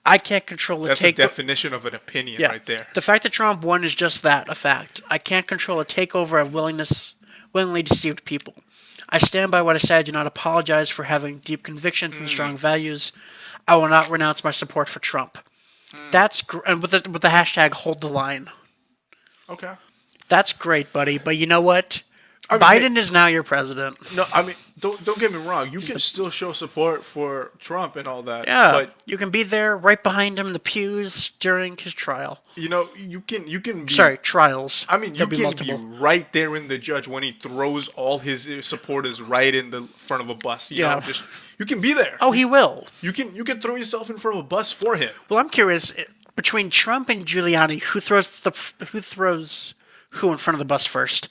I can't control the That's the take. definition of an opinion Yeah. right there. The fact that Trump won is just that, a fact. I can't control a takeover of willingly deceived people. I stand by what I said. I do not apologize for having deep convictions and strong values. I will not renounce my support for Trump. That's and with the hashtag hold the line. Okay. That's great, buddy. But you know what? I mean, Biden is now your president. No, I mean, don't get me wrong. You can still show support for Trump and all that. Yeah, But you can be there right behind him in the pews during his trial. you can be. Sorry, trials. I mean, you There'll be can multiple. be right there in the judge when he throws all his supporters right in the front of a bus. You Yeah. know, just you can be there. Oh, he will. You can throw yourself in front of a bus for him. Well, I'm curious between Trump and Giuliani, who throws who in front of the bus first?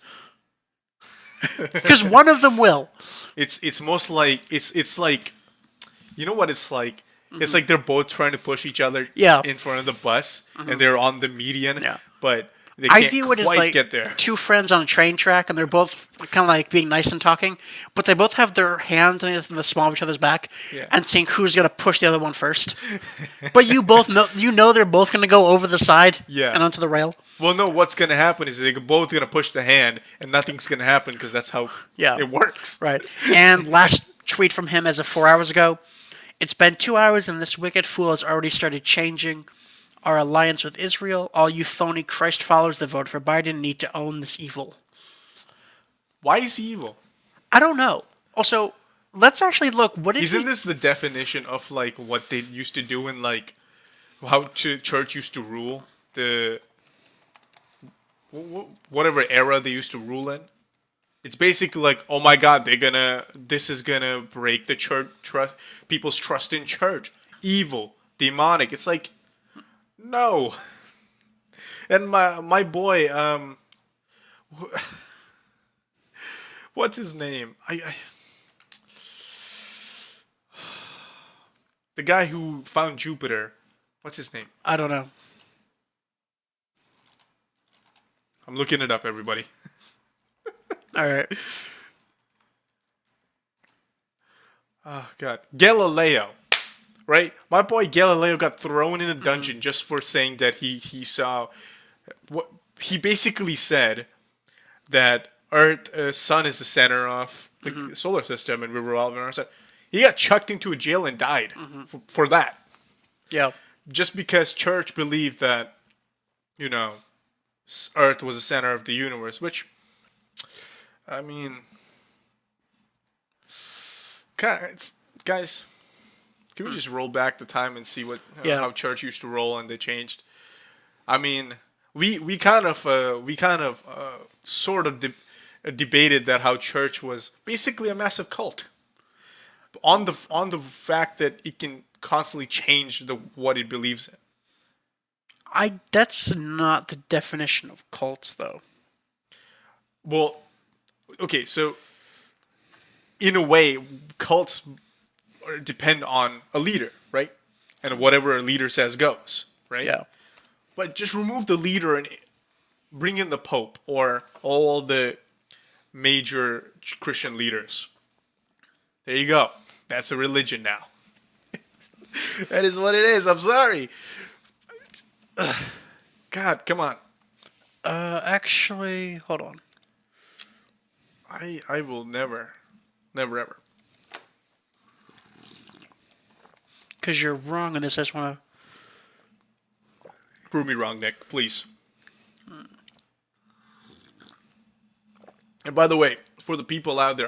Because one of them will. It's most like it's like, you know what it's like. It's like they're both trying to push each other Yeah. in front of the bus, and they're on the median. Yeah. But they can't I view it as quite like get there. two friends on a train track, and they're both kind of like being nice and talking, but they both have their hands in the small of each other's back, Yeah. and seeing who's gonna push the other one first. But you both know they're both gonna go over the side, Yeah. and onto the rail. Well, no, what's going to happen is they're both going to push the hand, and nothing's going to happen because that's how Yeah. it works. Right. And last tweet from him as of 4 hours ago. It's been 2 hours and this wicked fool has already started changing our alliance with Israel. All you phony Christ followers that voted for Biden need to own this evil. Why is he evil? I don't know. Also, let's actually look. What did Isn't he... this the definition of like what they used to do in like how church used to rule the whatever era they used to rule in? It's basically like, oh my God, this is gonna break the people's trust in church. Evil, demonic. It's like, no. And my boy, what's his name? The guy who found Jupiter. What's his name? I don't know. I'm looking it up, everybody. All right. Oh God, Galileo, right? My boy Galileo got thrown in a dungeon just for saying that he saw what he basically said that Earth, sun is the center of the solar system, and we revolve around our sun. He got chucked into a jail and died for that, Yeah. just because church believed that, Earth was the center of the universe, which, I mean, guys, can we just roll back the time and see what Yeah. how church used to roll and they changed? I mean, we kind of sort of debated that how church was basically a massive cult on the fact that it can constantly change what it believes in. That's not the definition of cults, though. Well, okay, so in a way, cults depend on a leader, right? And whatever a leader says goes, right? Yeah. But just remove the leader and bring in the Pope or all the major Christian leaders. There you go. That's a religion now. That is what it is. I'm sorry. God, come on. Actually, hold on. I will never ever. Because you're wrong on this. I just want to. Prove me wrong, Nick, please. And by the way, for the people out there,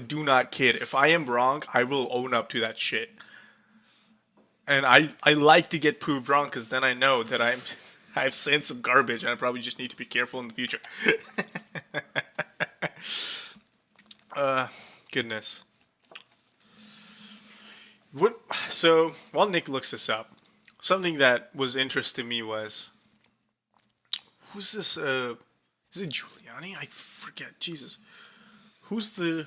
do not kid. If I am wrong, I will own up to that shit. And I like to get proved wrong because then I know that I have said some garbage and I probably just need to be careful in the future. Goodness. What? So while Nick looks this up, something that was interesting to me was, who's this? Is it Giuliani? I forget. Jesus. Who's the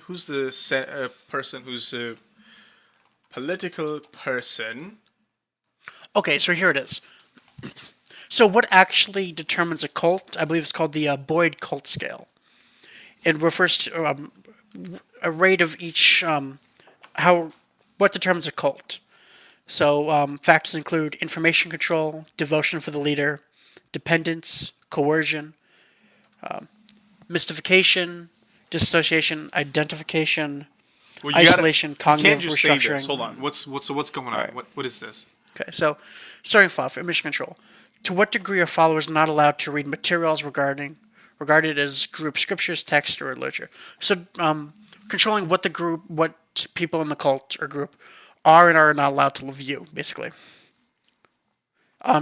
person who's a political person? Okay, so here it is. So what actually determines a cult? I believe it's called the Boyd cult scale. It refers to a rate of each what determines a cult. So factors include information control, devotion for the leader, dependence, coercion, mystification, dissociation, identification, Well, isolation, you cognitive can't just say restructuring. this. Hold on. What's going on? Right. What is this? Okay, so starting off, mission control. To what degree are followers not allowed to read materials regarded as group scriptures, text, or literature? So, controlling what people in the cult or group are and are not allowed to view, basically.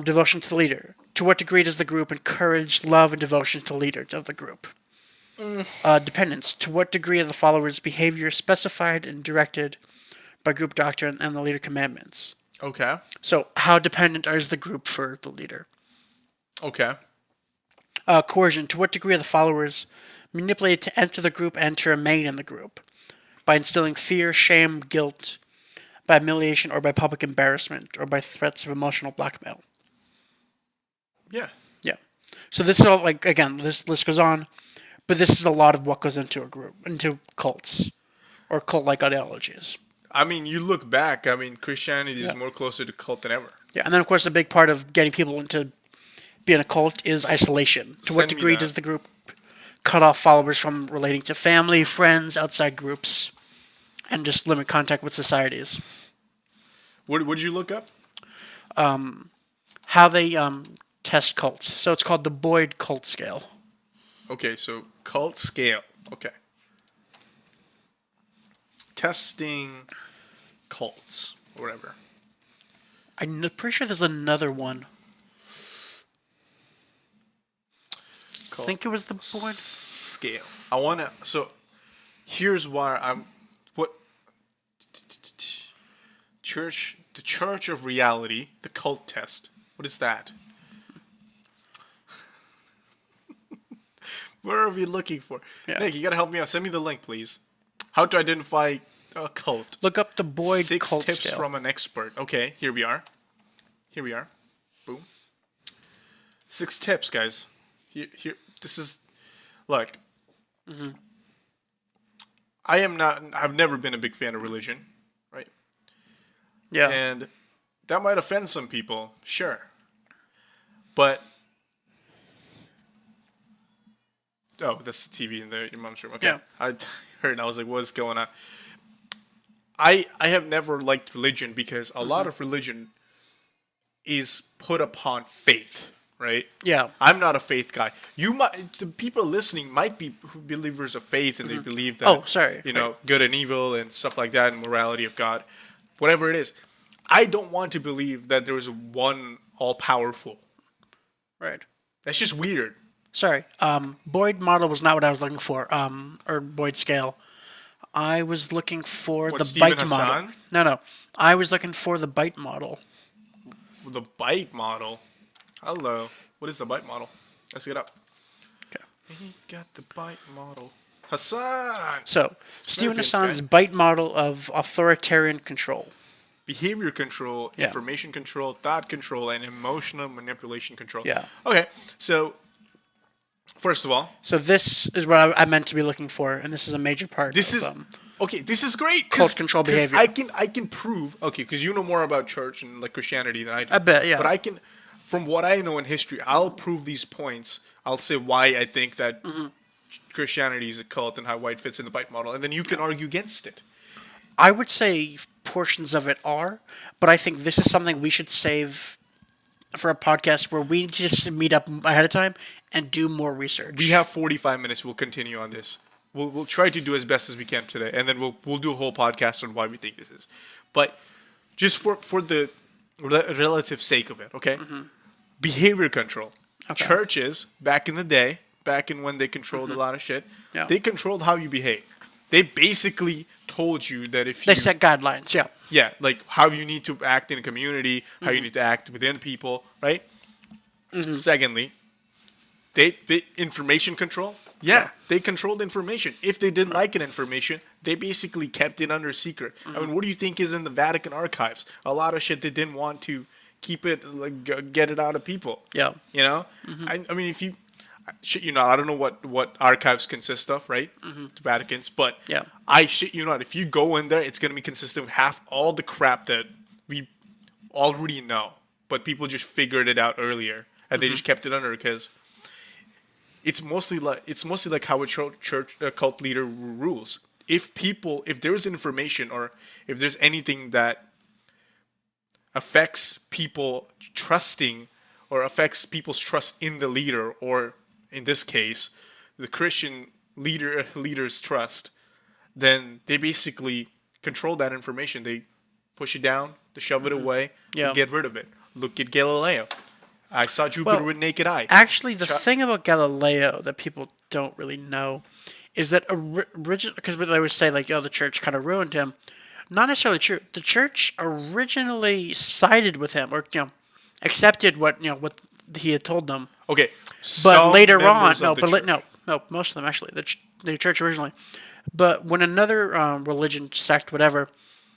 Devotion to the leader. To what degree does the group encourage love and devotion to the leader of the group? Dependence. To what degree are the followers' behavior specified and directed by group doctrine and the leader commandments? Okay. So, how dependent is the group for the leader? Okay. Coercion. To what degree are the followers manipulated to enter the group and to remain in the group? By instilling fear, shame, guilt, by humiliation, or by public embarrassment, or by threats of emotional blackmail. Yeah. Yeah. So this is all, again, this list goes on, but this is a lot of what goes into a group, into cults, or cult-like ideologies. I mean, you look back. I mean, Christianity is more closer to cult than ever. Yeah, and then of course a big part of getting people into being a cult is isolation. To what degree does the group cut off followers from relating to family, friends, outside groups, and just limit contact with societies? What would you look up? How they test cults. So it's called the Boyd cult scale. Okay, so cult scale. Okay. Testing cults, or whatever. I'm pretty sure there's another one. I think it was the Boyd Scale. I want to. So here's why I'm. What? Church. The Church of Reality. The cult test. What is that? Where are we looking for? Yeah. Nick, you gotta help me out. Send me the link, please. How to identify a cult. Look up the Boyd 6 cult tips scale. from an expert. Okay, here we are. Here we are. Boom. 6 tips, guys. Here. This is. Look. I am not. I've never been a big fan of religion, right? Yeah. And that might offend some people, sure. But. Oh, that's the TV in your mom's room. Okay. Yeah. I heard. I was like, "What's going on?" I have never liked religion because a lot of religion is put upon faith, right? Yeah. I'm not a faith guy. The people listening might be believers of faith, and they believe that, Oh, sorry. good and evil and stuff like that, and morality of God, whatever it is. I don't want to believe that there is one all powerful. Right. That's just weird. Sorry. Boyd model was not what I was looking for. Or Boyd scale. I was looking for What, the Stephen bite model. Hassan? No. I was looking for the bite model. The bite model. Hello. What is the bite model? Let's get up. Okay. He got the bite model. Hassan. So, Stephen famous Hassan's guy. bite model of authoritarian control. Behavior control, Yeah. information control, thought control, and emotional manipulation control. Yeah. Okay. So, first of all, So this is what I meant to be looking for, and this is a major part. this of, is okay. This is great. cult control behavior. I can prove because you know more about church and like Christianity than I do. I bet, yeah. But I can, from what I know in history, I'll prove these points. I'll say why I think that Christianity is a cult and why it fits in the bite model, and then you can argue against it. I would say portions of it are, but I think this is something we should save for a podcast where we just meet up ahead of time and do more research. We have 45 minutes. We'll continue on this. We'll try to do as best as we can today, and then we'll do a whole podcast on why we think this is. But just for the relative sake of it, okay? Behavior control. Okay. Churches back in the day, back in when they controlled a lot of shit, Yeah. they controlled how you behave. They basically told you that if They you set guidelines, yeah. yeah, like how you need to act in a community, how you need to act within people, right? Secondly, they information control. Yeah, they controlled information. If they didn't like an information, they basically kept it under secret. I mean, what do you think is in the Vatican archives? A lot of shit they didn't want to keep it, like, get it out of people. Yeah. You know? I mean, if you shit you not, I don't know what archives consist of, right? The Vatican's, but Yeah. I shit you not, if you go in there, it's gonna be consistent with half all the crap that we already know, but people just figured it out earlier and they just kept it under because it's mostly like how a church cult leader rules. If there's information or if there's anything that affects people trusting or affects people's trust in the leader, or in this case, the Christian leader's trust, then they basically control that information. They push it down, they shove it away, Yeah. they get rid of it. Look at Galileo. I saw Jupiter with naked eye. Actually, the thing about Galileo that people don't really know is that because they always say like, "Oh, the church kind of ruined him." Not necessarily true. The church originally sided with him, or accepted what he had told them. Okay, But later on, members of the church. no, most of them actually, the church originally. But when another religion, sect, whatever,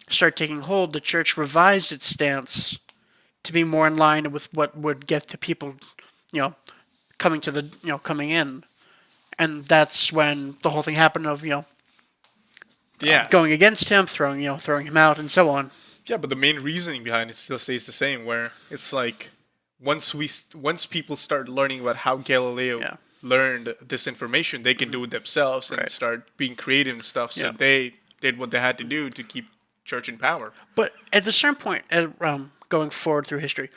started taking hold, the church revised its stance to be more in line with what would get to people, coming in, and that's when the whole thing happened of Yeah, going against him, throwing him out, and so on. yeah, but the main reasoning behind it still stays the same. Where it's like once people start learning about how Galileo Yeah. learned this information, they can do it themselves and Right. start being creative and stuff. So Yeah. they did what they had to do to keep church in power. But at a certain point, going forward through history,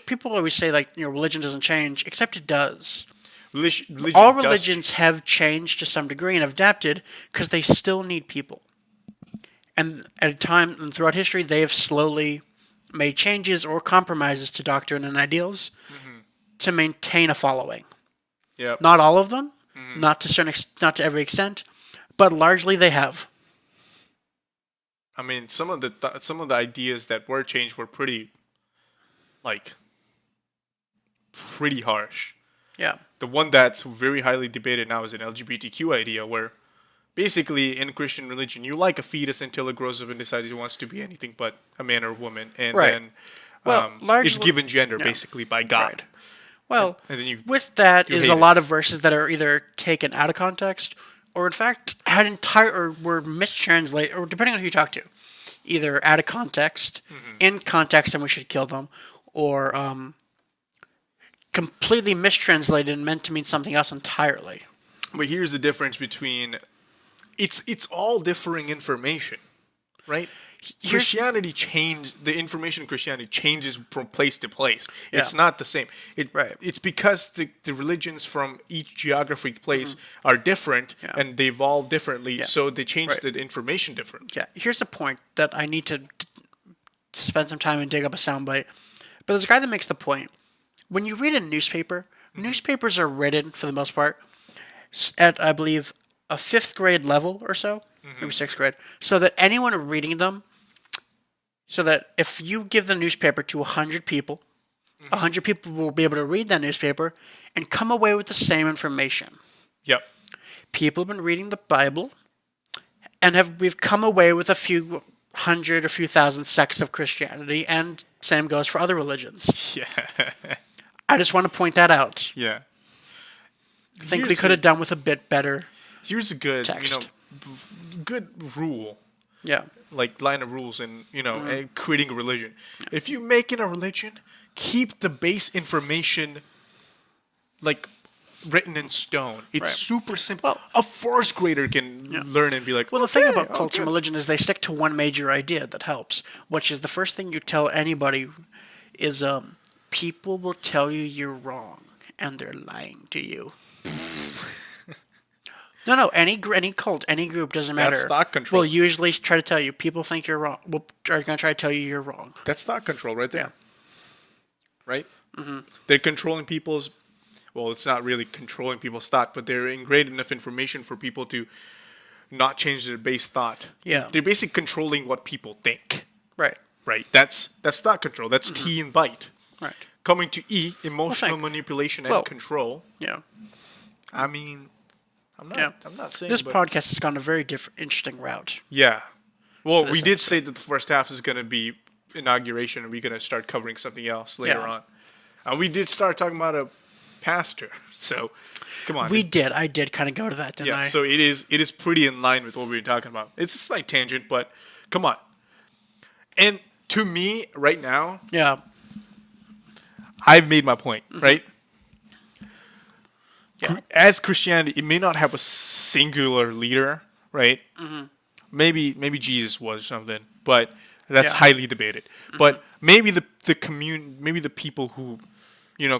people always say like religion doesn't change, except it does. Religion All does religions have changed to some degree and have adapted because they still need people. And at a time and throughout history, they have slowly made changes or compromises to doctrine and ideals to maintain a following. Yeah. Not all of them, not to every extent, but largely they have. I mean, some of the ideas that were changed were pretty harsh. Yeah. The one that's very highly debated now is an LGBTQ idea, where basically in Christian religion, you like a fetus until it grows up and decides it wants to be anything but a man or a woman, and Right. then Well, it's largely- given gender yeah. basically by God. Right. Well, And then with that you is hate a it. lot of verses that are either taken out of context or, in fact, were mistranslated, or depending on who you talk to, either out of context, in context, and we should kill them, or completely mistranslated and meant to mean something else entirely. But here's the difference between it's all differing information, right? Christianity changed. The information in Christianity changes from place to place. It's Yeah. not the same. Right. It's because the religions from each geographic place are different Yeah. and they evolve differently. So they change Right. the information different. Yeah, here's a point that I need to spend some time and dig up a soundbite. But there's a guy that makes the point. When you read a newspaper, newspapers are written, for the most part, at, I believe, a 5th grade level or so, maybe 6th grade, so that anyone reading them, so that if you give the newspaper to 100 people, 100 people will be able to read that newspaper and come away with the same information. Yep. People have been reading the Bible and we've come away with a few hundred or few thousand sects of Christianity, and same goes for other religions. Yeah. I just want to point that out. Yeah. I think we Here's could a- have done with a bit better. Here's a good, Text. good rule. Yeah. Like line of rules and and creating a religion. If you make it a religion, keep the base information like written in stone. It's Right. super simple. Well- A first grader can learn and be like, Well, the thing "Okay, about culture and okay." religion is they stick to one major idea that helps, which is the first thing you tell anybody is people will tell you you're wrong, and they're lying to you. No, any cult, any group, doesn't matter. That's thought control. Will usually try to tell you people think you're wrong. Are going to try to tell you you're wrong. That's thought control right there. Right? Mm-hmm. They're controlling people's. Well, it's not really controlling people's thought, but they're ingrained enough information for people to not change their base thought. Yeah. They're basically controlling what people think. Right. Right? That's thought control. That's T and bite. Right. Coming to E, emotional think- manipulation and well- control. Yeah. I mean, I'm not saying This but podcast has gone a very interesting route. yeah. Well, this we did say that the first half is going to be inauguration, and we're going to start covering something else later Yeah. on. And we did start talking about a pastor. So, come on. I did kind of go to that, didn't yeah. I? So it is pretty in line with what we were talking about. It's a slight tangent, but come on. And to me, right now, yeah. I've made my point, right? Yeah. As Christianity, it may not have a singular leader, right? Maybe Jesus was something, but that's Yeah. highly debated. But maybe the maybe the people who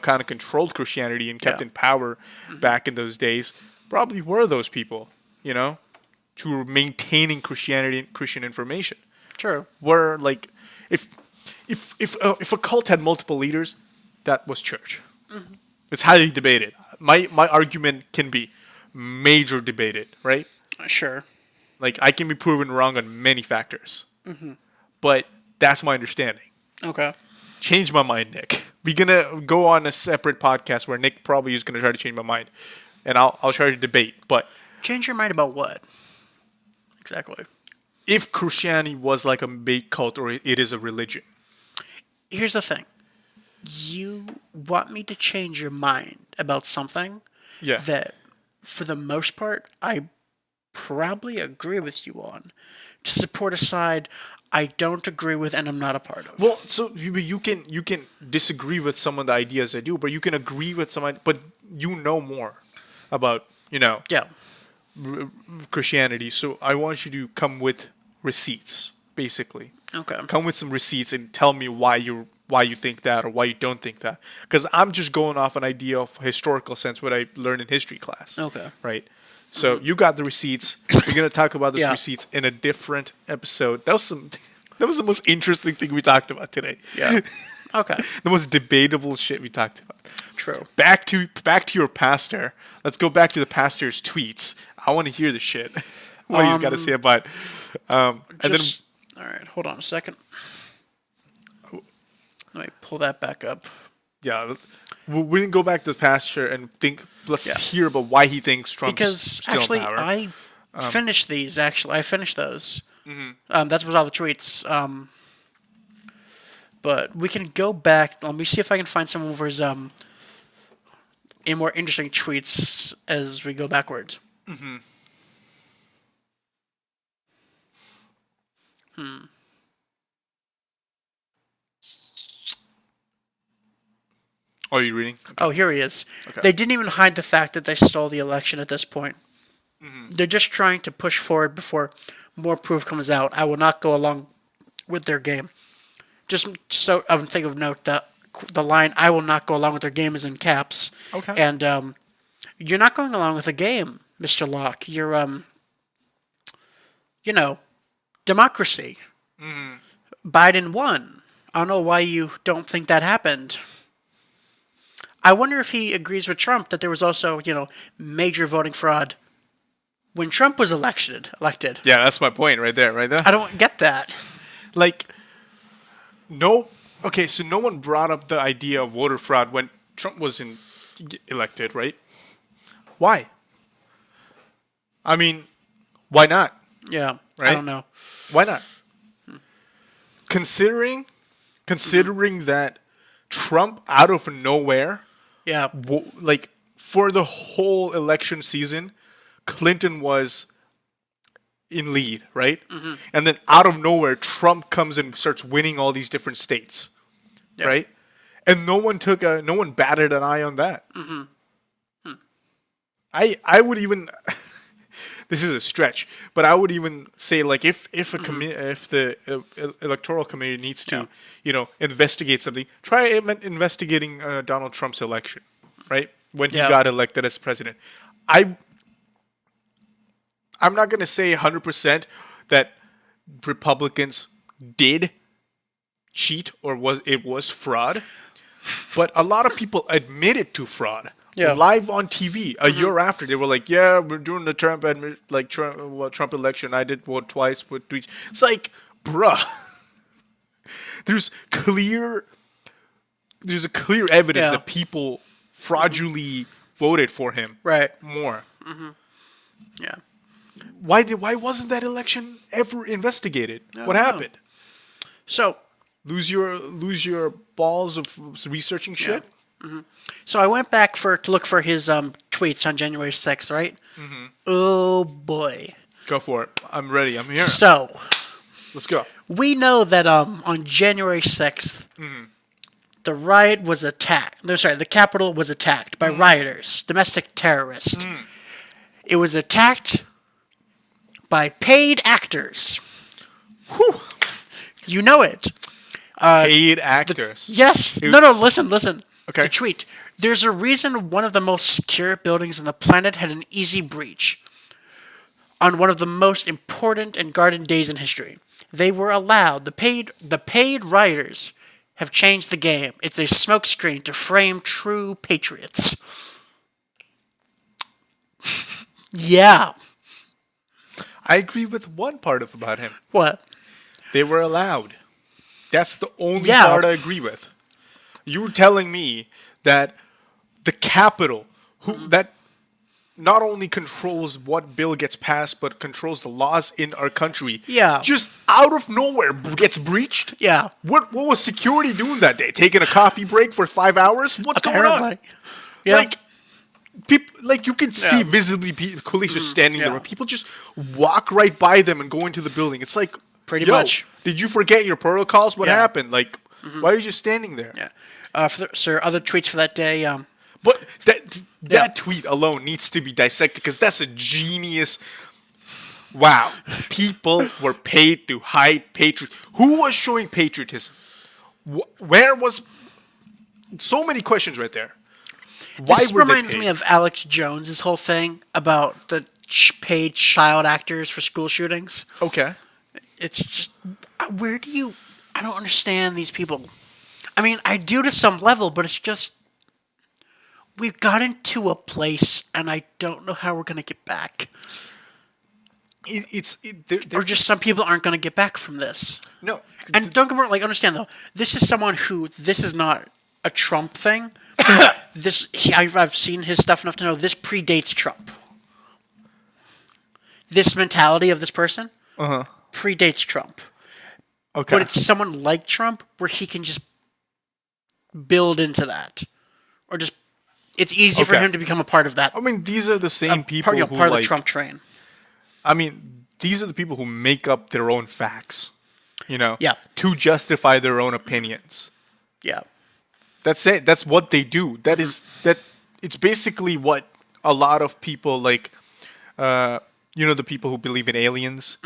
kind of controlled Christianity and kept Yeah. in power back in those days probably were those people, who were maintaining Christianity and Christian information. True. Were like if a cult had multiple leaders, that was church. It's highly debated. My argument can be major debated, right? Sure. Like I can be proven wrong on many factors, but that's my understanding. Okay. Change my mind, Nick. We're gonna go on a separate podcast where Nick probably is gonna try to change my mind, and I'll try to debate. But Change your mind about what? Exactly. if Christianity was like a big cult or it is a religion, Here's the thing. You want me to change your mind about something yeah, that, for the most part, I probably agree with you on, to support a side I don't agree with and I'm not a part of. well, so you can disagree with some of the ideas I do, but you can agree with some, but you know more about Yeah. Christianity. So I want you to come with receipts, basically. Okay. Come with some receipts and tell me why you think that or why you don't think that. Because I'm just going off an idea of historical sense, what I learned in history class. Okay. Right. So you got the receipts. We're gonna talk about those Yeah. receipts in a different episode. That was the most interesting thing we talked about today. Yeah. Okay. The most debatable shit we talked about. True. Back to your pastor. Let's go back to the pastor's tweets. I want to hear the shit. What he's got to say about. And Just, all right. Hold on a second. Let me pull that back up. yeah, we can go back to the pastor and think. Let's Yeah. hear about why he thinks Trump's Because still actually, in power. I finished these. Actually, I finished those. That's was all the tweets. But we can go back. Let me see if I can find some of his in more interesting tweets as we go backwards. Oh, are you reading? Oh, here he is. They didn't even hide the fact that they stole the election at this point. They're just trying to push forward before more proof comes out. I will not go along with their game. Just so of thing of note, the line "I will not go along with their game" is in caps. Okay. And you're not going along with the game, Mr. Locke. You're democracy. Biden won. I don't know why you don't think that happened. I wonder if he agrees with Trump that there was also, major voting fraud when Trump was elected. Yeah, that's my point right there. I don't get that. Like, no. Okay, so no one brought up the idea of voter fraud when Trump was elected, right? Why? I mean, why not? Yeah, Right? I don't know. Why not? Considering that Trump out of nowhere, Yeah, like for the whole election season, Clinton was in lead, right? And then out of nowhere, Trump comes and starts winning all these different states, right? And no one batted an eye on that. I would even this is a stretch, but I would even say like if the electoral committee needs to investigate something, try investigating Donald Trump's election, right? When he got elected as president. I'm not going to say 100% that Republicans did cheat or was fraud, but a lot of people admitted to fraud. Yeah. Live on TV a year after, they were like, "Yeah, we're doing the Trump election. I did vote twice with tweets." It's like, bruh, there's a clear evidence that people fraudulently voted for him. right. More. Yeah. Why wasn't that election ever investigated? What don't know. happened? So Lose your balls of researching shit? I went back to look for his tweets on January 6th, right? Oh boy. Go for it. I'm ready. I'm here. So Let's go. we know that on January 6th, the riot was attacked. No, sorry, the Capitol was attacked by rioters, domestic terrorists. It was attacked by paid actors. Whew. You know it. Paid actors. Yes. No, listen. Okay. The tweet. There's a reason one of the most secure buildings on the planet had an easy breach. On one of the most important and guarded days in history. They were allowed. The paid rioters have changed the game. It's a smokescreen to frame true patriots. Yeah. I agree with one part about him. What? They were allowed. That's the only Yeah. part I agree with. You were telling me that the Capitol, that not only controls what bill gets passed, but controls the laws in our country, Yeah. just out of nowhere gets breached? Yeah. What was security doing that day? Taking a coffee break for 5 hours? What's going on? Apparently. Yeah. Like, people, like you can see Yeah. visibly police are standing there, yeah. where people just walk right by them and go into the building. It's like, Pretty yo, much. Did you forget your protocols? What Yeah. happened? Like, why are you just standing there? Yeah. Sir, other tweets for that day. But that tweet alone needs to be dissected because that's a genius. Wow, people were paid to hide patriot. Who was showing patriotism? Where was? So many questions right there. Why This were they reminds paid? me of Alex Jones's whole thing about the paid child actors for school shootings. Okay. It's just, where do you? I don't understand these people. I mean, I do to some level, but it's just we've gotten to a place, and I don't know how we're gonna get back. Or just some people aren't gonna get back from this. no. And don't get me wrong, like, understand though, this is someone who, this is not a Trump thing. I've seen his stuff enough to know this predates Trump. This mentality of this person predates Trump. Okay. But it's someone like Trump where he can just build into that. Or just, it's easy for Okay. him to become a part of that. I mean, these are the same people part, who part of like. the Trump train. I mean, these are the people who make up their own facts. Yeah. To justify their own opinions. Yeah. That's it. That's what they do. That is that. It's basically what a lot of people like. The people who believe in aliens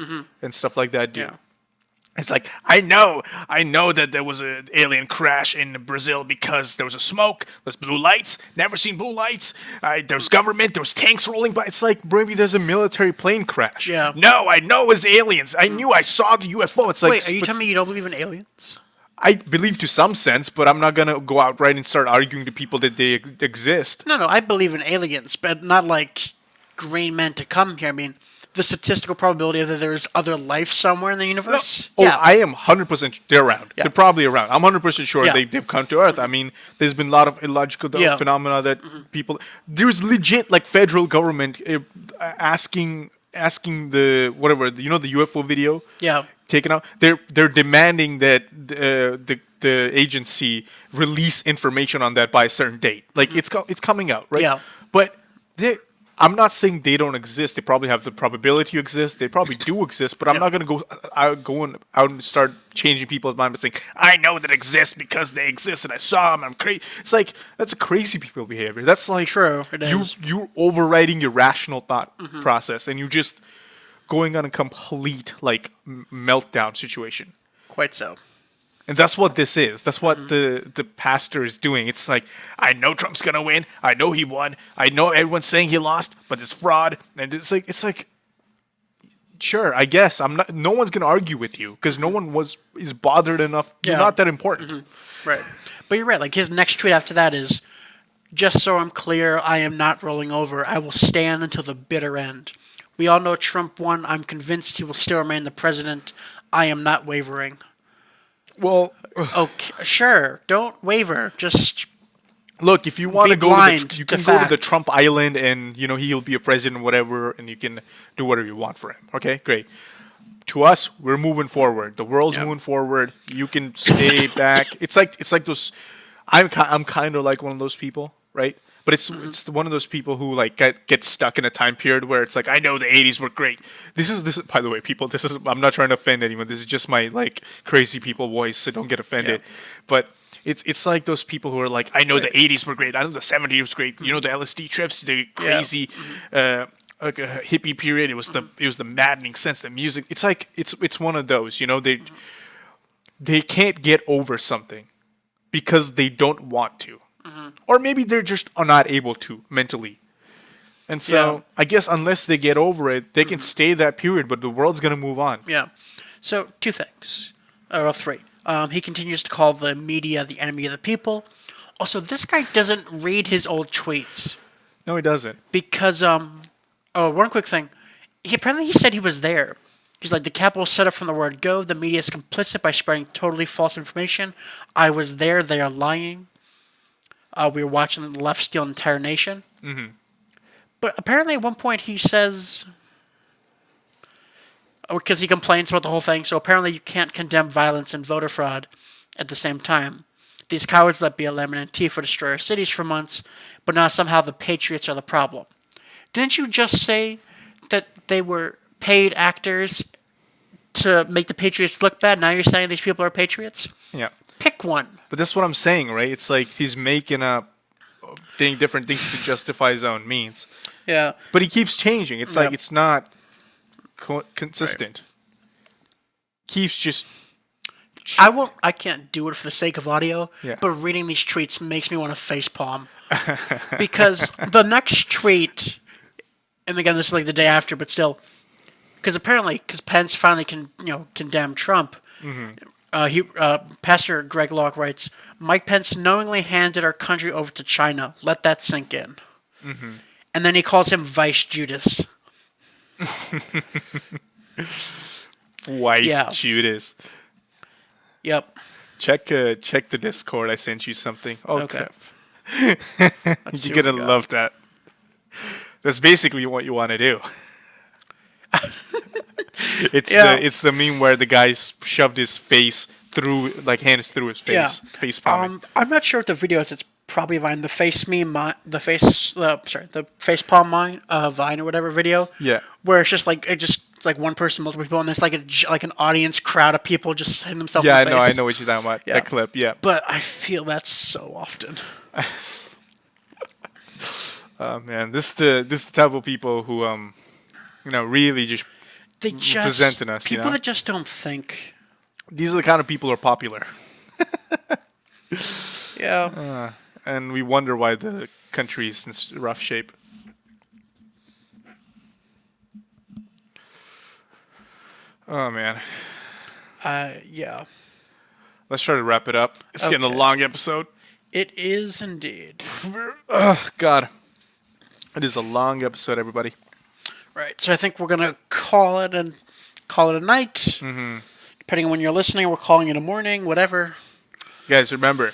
and stuff like that do. Yeah. It's like, I know that there was an alien crash in Brazil because there was a smoke, there's blue lights, never seen blue lights, there's government, there was tanks rolling by. It's like, maybe there's a military plane crash. Yeah. No, I know it was aliens. I knew I saw the UFO. It's like, Wait, are you telling me you don't believe in aliens? I believe to some sense, but I'm not going to go outright and start arguing to people that they exist. No, I believe in aliens, but not like green men to come here. I mean, the statistical probability of that there's other life somewhere in the universe. Oh, I am 100% they're around. Yeah. They're probably around. I'm 100% sure Yeah. they've come to Earth. I mean, there's been a lot of illogical Yeah. phenomena that people. There's legit like federal government asking the whatever the UFO video Yeah. taken out. They're demanding that the agency release information on that by a certain date. Like it's coming out, right? Yeah. But I'm not saying they don't exist. They probably have the probability to exist. They probably do exist. But I'm not going to go out and start changing people's mind by saying I know that exists because they exist and I saw them. I'm crazy. It's like that's a crazy people behavior. That's like True, it is. You overriding your rational thought process and you just going on a complete like meltdown situation. Quite so. And that's what this is. That's what the pastor is doing. It's like, I know Trump's gonna win. I know he won. I know everyone's saying he lost, but it's fraud. And it's like, sure, I guess I'm not. No one's gonna argue with you because no one is bothered enough. You're Yeah. not that important. Right. But you're right. Like his next tweet after that is, just so I'm clear, I am not rolling over. I will stand until the bitter end. We all know Trump won. I'm convinced he will still remain the president. I am not wavering. Well, Okay, sure. Don't waver. Just look, if you want Be to go, blind you to can go to the fact. Trump Island, and he'll be a president, whatever, and you can do whatever you want for him. Okay, great. To us, we're moving forward. The world's moving forward. You can stay back. It's like those. I'm kind of like one of those people, right? But it's one of those people who like get stuck in a time period where it's like I know the '80s were great. This is by the way, people. This is I'm not trying to offend anyone. This is just my like crazy people voice, so don't get offended. But it's like those people who are like I know the '80s were great. I know the '70s was great. You know the LSD trips, the crazy. Like a hippie period. It was the maddening sense. The music. It's like it's one of those. They can't get over something because they don't want to, or maybe they're just are not able to mentally. And so Yeah. I guess unless they get over it, they can stay that period. But the world's gonna move on. Yeah. So, two things. Or three. He continues to call the media the enemy of the people. Also, this guy doesn't read his old tweets. No, he doesn't. Because, one quick thing. Apparently he said he was there. He's like, the Capitol set up from the word go. The media is complicit by spreading totally false information. I was there. They are lying. We were watching the left steal an entire nation. Mm-hmm. But apparently at one point he says... Because he complains about the whole thing, so apparently you can't condemn violence and voter fraud at the same time. These cowards let BLM and Antifa destroy our cities for months, but now somehow the patriots are the problem. Didn't you just say that they were paid actors to make the patriots look bad? Now you're saying these people are patriots? Yeah. Pick one. But that's what I'm saying, right? It's like he's making up different things to justify his own means. Yeah. But he keeps changing. It's like Yeah. it's not consistent. Keeps just. I can't do it for the sake of audio, Yeah. but reading these tweets makes me want to facepalm. Because the next tweet, and again, this is like the day after, but still, because Pence finally condemned Trump. Pastor Greg Locke writes, Mike Pence knowingly handed our country over to China. Let that sink in. And then he calls him Vice Judas. Wise Yeah. Judas. Yep. Check the Discord. I sent you something. Oh, Okay. crap. see You're what gonna we got. love that. That's basically what you want to do. Yeah. It's the meme where the guy shoved his face through, like hands through his face. Yeah. Face palming. I'm not sure what the video is. It's probably Vine. The face meme, the face palm mine, Vine or whatever video. Yeah. Where it's just like it's like one person, multiple people, and there's like an audience crowd of people just hitting themselves. Yeah, in the I face. know what you're talking about. Yeah. That clip. Yeah. But I feel that's so often. Oh man, this the type of people who really just They just Representing us, people you know? that just don't think. These are the kind of people who are popular. Yeah. And we wonder why the country is in rough shape. Oh, man. Yeah. Let's try to wrap it up. It's getting a Okay. long episode. It is indeed. Oh, God. It is a long episode, everybody. Right. So I think we're gonna call it a night. Mm-hmm. Depending on when you're listening, we're calling it a morning. Whatever. Guys, remember,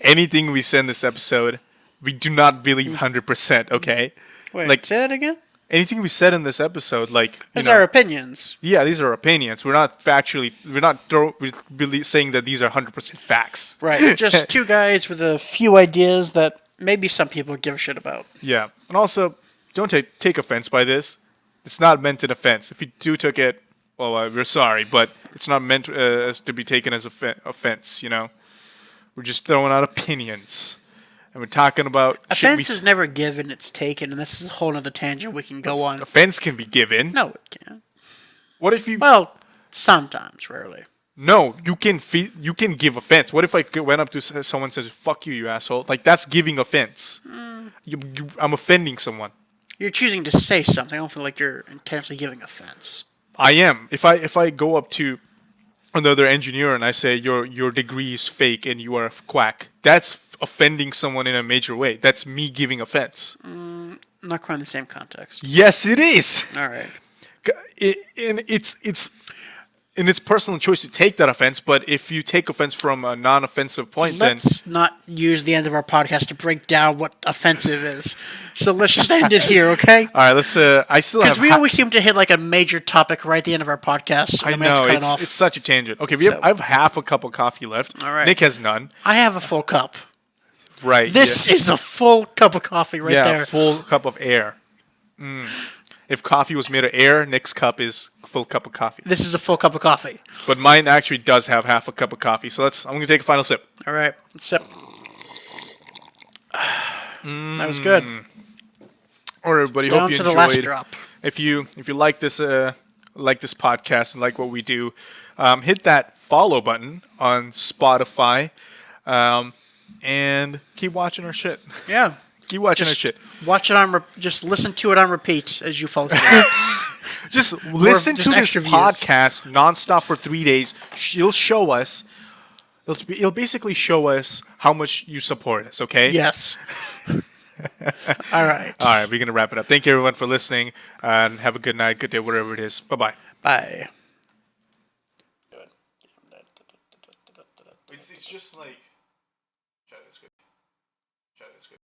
anything we say in this episode, we do not believe 100%, okay? Wait. Like, Say that again. anything we said in this episode, like, These are our opinions. yeah, these are opinions. We're not factually, we're saying that these are 100% facts. Right. Just two guys with a few ideas that maybe some people give a shit about. Yeah. And also, don't take offense by this. It's not meant in offense. If you do took it, well, we're sorry, but it's not meant as to be taken as offense, you know? We're just throwing out opinions. And we're talking about shit Offense is never given, it's taken, and this is a whole other tangent we can go on. offense can be given. No, it can't. What if you... Well, sometimes, rarely. No, you can give offense. What if I went up to someone and says, "Fuck you, you asshole"? Like, that's giving offense. I'm offending someone. You're choosing to say something. I don't feel like you're intentionally giving offense. I am. If I go up to another engineer and I say your degree is fake and you are a quack, that's offending someone in a major way. That's me giving offense. Not quite in the same context. Yes, it is. All right. And it's personal choice to take that offense. But if you take offense from a non-offensive point, Let's not use the end of our podcast to break down what offensive is. So let's just end it here, okay? all right, let's. I still have. Because we always seem to hit like a major topic right at the end of our podcast. I and we have to know cut it off. it's such a tangent. Okay, So- I have half a cup of coffee left. All right. Nick has none. I have a full cup. Right. This is a full cup of coffee right yeah, there. full cup of air. If coffee was made of air, Nick's cup is a full cup of coffee. This is a full cup of coffee. But mine actually does have half a cup of coffee. So I'm going to take a final sip. All right. Let's sip. That was good. All right, everybody. Down Hope you to the enjoyed. last drop. If you like this podcast and like what we do, hit that follow button on Spotify, and keep watching our shit. Yeah. Keep watching Just our shit. watch it on. Just listen to it on repeat as you fall asleep. Just listen just to this extra views. podcast nonstop for 3 days. It'll show us. It'll basically show us how much you support us. Okay. Yes. All right. All right. We're gonna wrap it up. Thank you everyone for listening, and have a good night, good day, whatever it is. Bye. Bye. It's just like. Shut this quick.